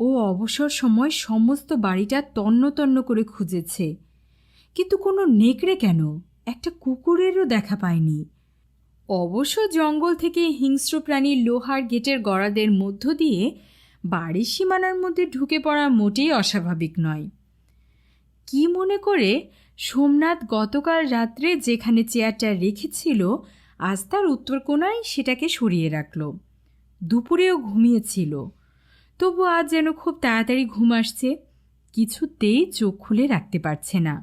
S1: ও অবসর সময় সমস্ত বাড়িটা তন্ন তন্ন করে খুঁজেছে, কিন্তু কোনো নেকড়ে কেন, একটা কুকুরেরও দেখা পায়নি। অবশ্য জঙ্গল থেকে হিংস্র প্রাণীর লোহার গেটের গড়াদের মধ্য দিয়ে বাড়ির সীমানার মধ্যে ঢুকে পড়া মোটেই অস্বাভাবিক নয়। কি মনে করে সোমনাথ গতকাল রাত্রে যেখানে চেয়ারটা রেখেছিল আজ তার উত্তর কোণায় সেটাকে সরিয়ে রাখল। দুপুরেও ঘুমিয়েছিল, তবু আজ যেন খুব তাড়াতাড়ি ঘুম আসছে। কিছুতেই চোখ খুলে রাখতে পারছে না।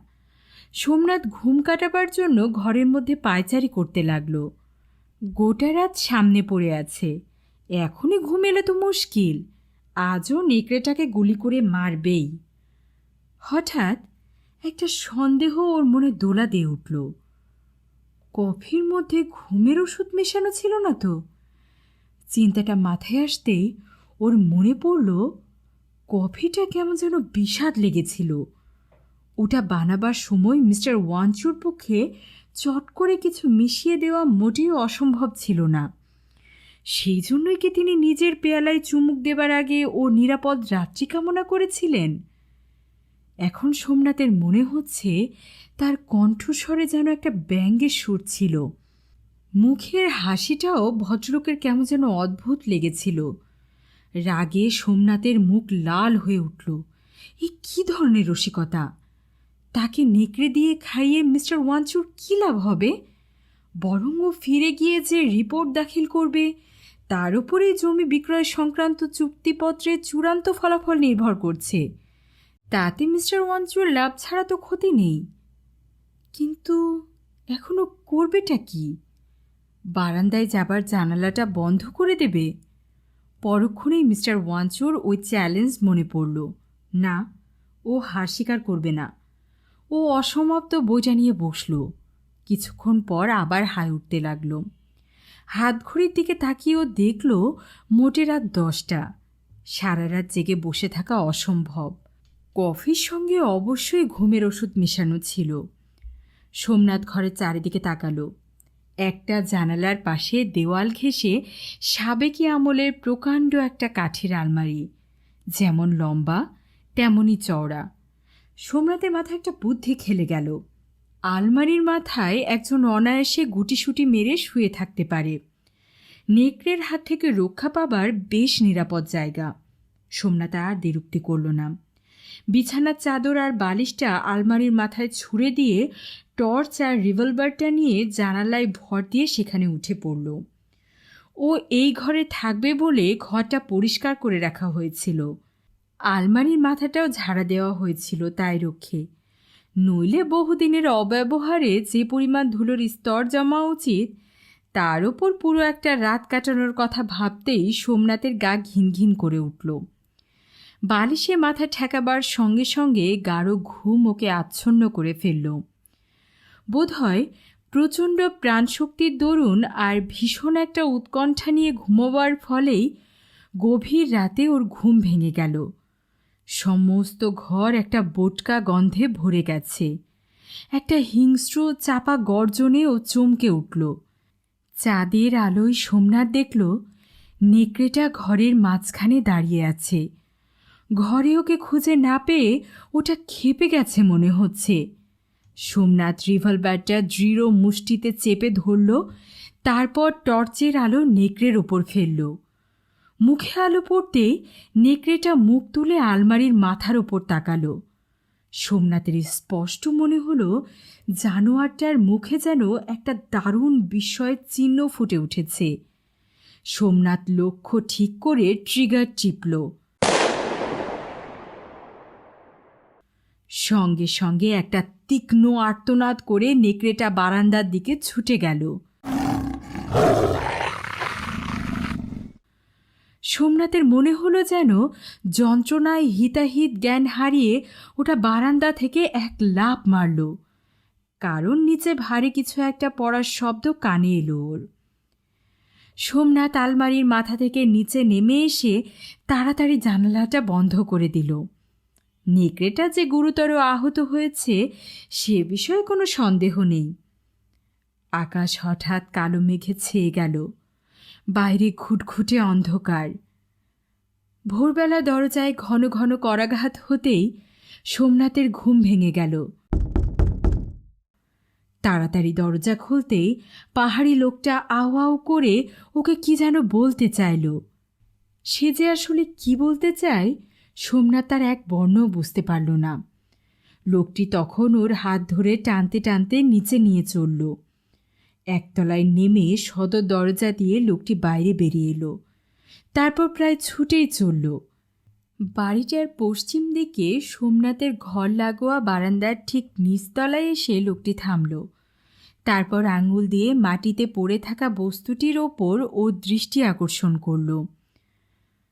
S1: সোমনাথ ঘুম কাটাবার জন্য ঘরের মধ্যে পায়চারি করতে লাগল। গোটা রাত সামনে পড়ে আছে, এখনই ঘুম এলে তো মুশকিল। আজও নেকড়েটাকে গুলি করে মারবেই। হঠাৎ একটা সন্দেহ ওর মনে দোলা দিয়ে উঠল। কফির মধ্যে ঘুমের ওষুধ মেশানো ছিল না তো? চিন্তাটা মাথায় আসতেই ওর মনে পড়ল কফিটা কেমন যেন বিষাদ লেগেছিল। ওটা বানাবার সময় মিস্টার ওয়ানচুর পক্ষে চট করে কিছু মিশিয়ে দেওয়া মোটেও অসম্ভব ছিল না। সেই জন্যই কি তিনি নিজের পেয়ালায় চুমুক দেবার আগে ও নিরাপদ রাত্রি কামনা করেছিলেন? এখন সোমনাথের মনে হচ্ছে তার কণ্ঠস্বরে যেন একটা ব্যঙ্গের সুর ছিল। মুখের হাসিটাও ভদ্রলোকের কেমন যেন অদ্ভুত লেগেছিল। রাগে সোমনাথের মুখ লাল হয়ে উঠল। এই কী ধরনের রসিকতা! তাকে নেকড়ে দিয়ে খাইয়ে মিস্টার ওয়ানচুর কী লাভ হবে? বরং ও ফিরে গিয়ে যে রিপোর্ট দাখিল করবে, তার উপরেই জমি বিক্রয় সংক্রান্ত চুক্তিপত্রের চূড়ান্ত ফলাফল নির্ভর করছে। তাতে মিস্টার ওয়ানচুর লাভ ছাড়া তো ক্ষতি নেই। কিন্তু এখনও করবেটা কি? বারান্দায় যাবার জানালাটা বন্ধ করে দেবে? পরক্ষণেই মিস্টার ওয়ানচুর ওই চ্যালেঞ্জ মনে পড়ল। না, ও হার স্বীকার করবে না। ও অসমাপ্ত বইটা নিয়ে বসল। কিছুক্ষণ পর আবার হাই উঠতে লাগল। হাতঘড়ির দিকে তাকিয়েও দেখল মোটে রাত 10টা। সারা রাত জেগে বসে থাকা অসম্ভব। কফির সঙ্গে অবশ্যই ঘুমের ওষুধ মেশানো ছিল। সোমনাথ ঘরের চারিদিকে তাকালো। একটা জানালার পাশে দেওয়াল ঘেঁষে সাবেকি আমলের প্রকাণ্ড একটা কাঠের আলমারি, যেমন লম্বা তেমনই চওড়া। সোমনাথের মাথায় একটা বুদ্ধি খেলে গেল। আলমারির মাথায় একজন অনায়াসে গুটিসুটি মেরে শুয়ে থাকতে পারে। নেকড়ের হাত থেকে রক্ষা পাবার বেশ নিরাপদ জায়গা। সোমনাথ আর দ্বিরুক্তি করল না। বিছানার চাদর আর বালিশটা আলমারির মাথায় ছুঁড়ে দিয়ে টর্চ আর রিভলভারটা নিয়ে জানালায় ভর দিয়ে সেখানে উঠে পড়ল। ও এই ঘরে থাকবে বলে ঘরটা পরিষ্কার করে রাখা হয়েছিল। আলমারির মাথাটাও ঝাড়া দেওয়া হয়েছিল তাই রক্ষে। নইলে বহুদিনের অব্যবহারে যে পরিমাণ ধুলোর স্তর জমা উচিত, তার ওপর পুরো একটা রাত কাটানোর কথা ভাবতেই সোমনাথের গা ঘিনঘিন করে উঠল। বালিশে মাথা ঠেকাবার সঙ্গে সঙ্গে গাঢ় ঘুম ওকে আচ্ছন্ন করে ফেলল। বোধহয় প্রচণ্ড প্রাণশক্তির দরুন আর ভীষণ একটা উৎকণ্ঠা নিয়ে ঘুমোবার ফলেই গভীর রাতে ওর ঘুম ভেঙে গেল। সমস্ত ঘর একটা বোটকা গন্ধে ভরে গেছে। একটা হিংস্র চাপা গর্জনে ও চমকে উঠল। চাঁদের আলোয় সোমনাথ দেখল নেকড়েটা ঘরের মাঝখানে দাঁড়িয়ে আছে। ঘরে ওকে খুঁজে না পেয়ে ওটা খেপে গেছে মনে হচ্ছে। সোমনাথ রিভলভারটা দৃঢ় মুষ্টিতে চেপে ধরল, তারপর টর্চের আলো নেকড়ের ওপর ফেলল। মুখে আলো পড়তেই নেকড়েটা মুখ তুলে আলমারির মাথার ওপর তাকালো। সোমনাথের স্পষ্ট মনে হলো জানোয়ারটার মুখে যেন একটা দারুণ বিস্ময়ের চিহ্ন ফুটে উঠেছে। সোমনাথ লক্ষ্য ঠিক করে ট্রিগার টিপল। সঙ্গে সঙ্গে একটা তীক্ষ্ণ আর্তনাদ করে নেকড়েটা বারান্দার দিকে ছুটে গেল। সোমনাথের মনে হলো যেন যন্ত্রণায় হিতাহিত জ্ঞান হারিয়ে ওটা বারান্দা থেকে এক লাফ মারল, কারণ নিচে ভারী কিছু একটা পড়ার শব্দ কানে এলো ওর। সোমনাথ আলমারির মাথা থেকে নিচে নেমে এসে তাড়াতাড়ি জানালাটা বন্ধ করে দিল। নেকড়েটা যে গুরুতর আহত হয়েছে সে বিষয়ে কোনো সন্দেহ নেই। আকাশ হঠাৎ কালো মেঘে ছেয়ে গেল। বাইরে ঘুটঘুটে অন্ধকার। ভোরবেলা দরজায় ঘন ঘন করাঘাত হতেই সোমনাথের ঘুম ভেঙে গেল। তাড়াতাড়ি দরজা খুলতেই পাহাড়ি লোকটা আও আও করে ওকে কি যেন বলতে চাইল। সে যে আসলে কি বলতে চায় সোমনাথ তার এক বর্ণও বুঝতে পারল না। লোকটি তখন ওর হাত ধরে টানতে টানতে নিচে নিয়ে চলল। একতলায় নেমে সদর দরজা দিয়ে লোকটি বাইরে বেরিয়ে এলো। তারপর প্রায় ছুটেই চলল। বাড়িটার পশ্চিম দিকে সোমনাথের ঘর লাগোয়া বারান্দার ঠিক নিচতলায় এসে লোকটি থামল। তারপর আঙুল দিয়ে মাটিতে পড়ে থাকা বস্তুটির ওপর ওর দৃষ্টি আকর্ষণ করল।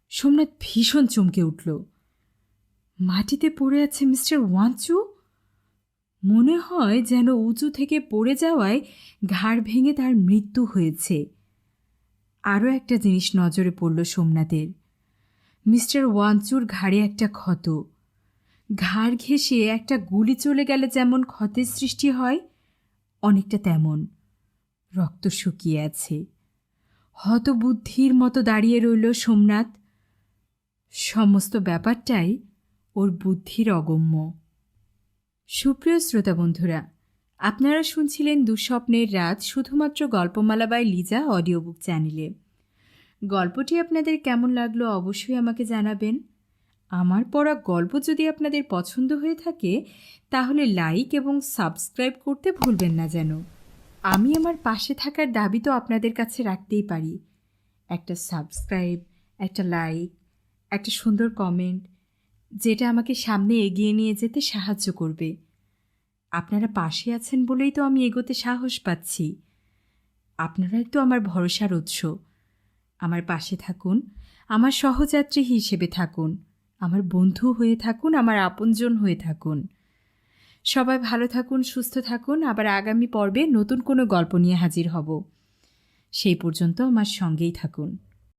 S1: সোমনাথ ভীষণ চমকে উঠল। মাটিতে পড়ে আছে মিস্টার ওয়াঞ্চু। মনে হয় যেন উঁচু থেকে পড়ে যাওয়ায় ঘাড় ভেঙে তার মৃত্যু হয়েছে। আরও একটা জিনিস নজরে পড়ল সোমনাথের। মিস্টার ওয়াঞ্চুর ঘাড়ে একটা ক্ষত। ঘাড় ঘেঁষে একটা গুলি চলে গেলে যেমন ক্ষতের সৃষ্টি হয়, অনেকটা তেমন। রক্ত শুকিয়ে আছে। হতবুদ্ধির মতো দাঁড়িয়ে রইল সোমনাথ। সমস্ত ব্যাপারটাই ওর বুদ্ধির অগম্য। সুপ্রিয় শ্রোতা বন্ধুরা, আপনারা শুনছিলেন দুঃস্বপ্নের রাত শুধুমাত্র গল্পমালা বাই লিজা অডিও বুক চ্যানেলে। গল্পটি আপনাদের কেমন লাগলো অবশ্যই আমাকে জানাবেন। আমার পড়া গল্প যদি আপনাদের পছন্দ হয়ে থাকে তাহলে লাইক এবং সাবস্ক্রাইব করতে ভুলবেন না যেন। আমি আমার পাশে থাকার দাবি তো আপনাদের কাছে রাখতেই পারি। একটা সাবস্ক্রাইব, একটা লাইক, একটা সুন্দর কমেন্ট, যেটা আমাকে সামনে এগিয়ে নিয়ে যেতে সাহায্য করবে। আপনারা পাশে আছেন বলেই তো আমি এগোতে সাহস পাচ্ছি। আপনারাই তো আমার ভরসার উৎস। আমার পাশে থাকুন, আমার সহযাত্রী হিসেবে থাকুন, আমার বন্ধু হয়ে থাকুন, আমার আপনজন হয়ে থাকুন। সবাই ভালো থাকুন, সুস্থ থাকুন। আবার আগামী পর্বে নতুন কোনো গল্প নিয়ে হাজির হব। সেই পর্যন্ত আমার সঙ্গেই থাকুন।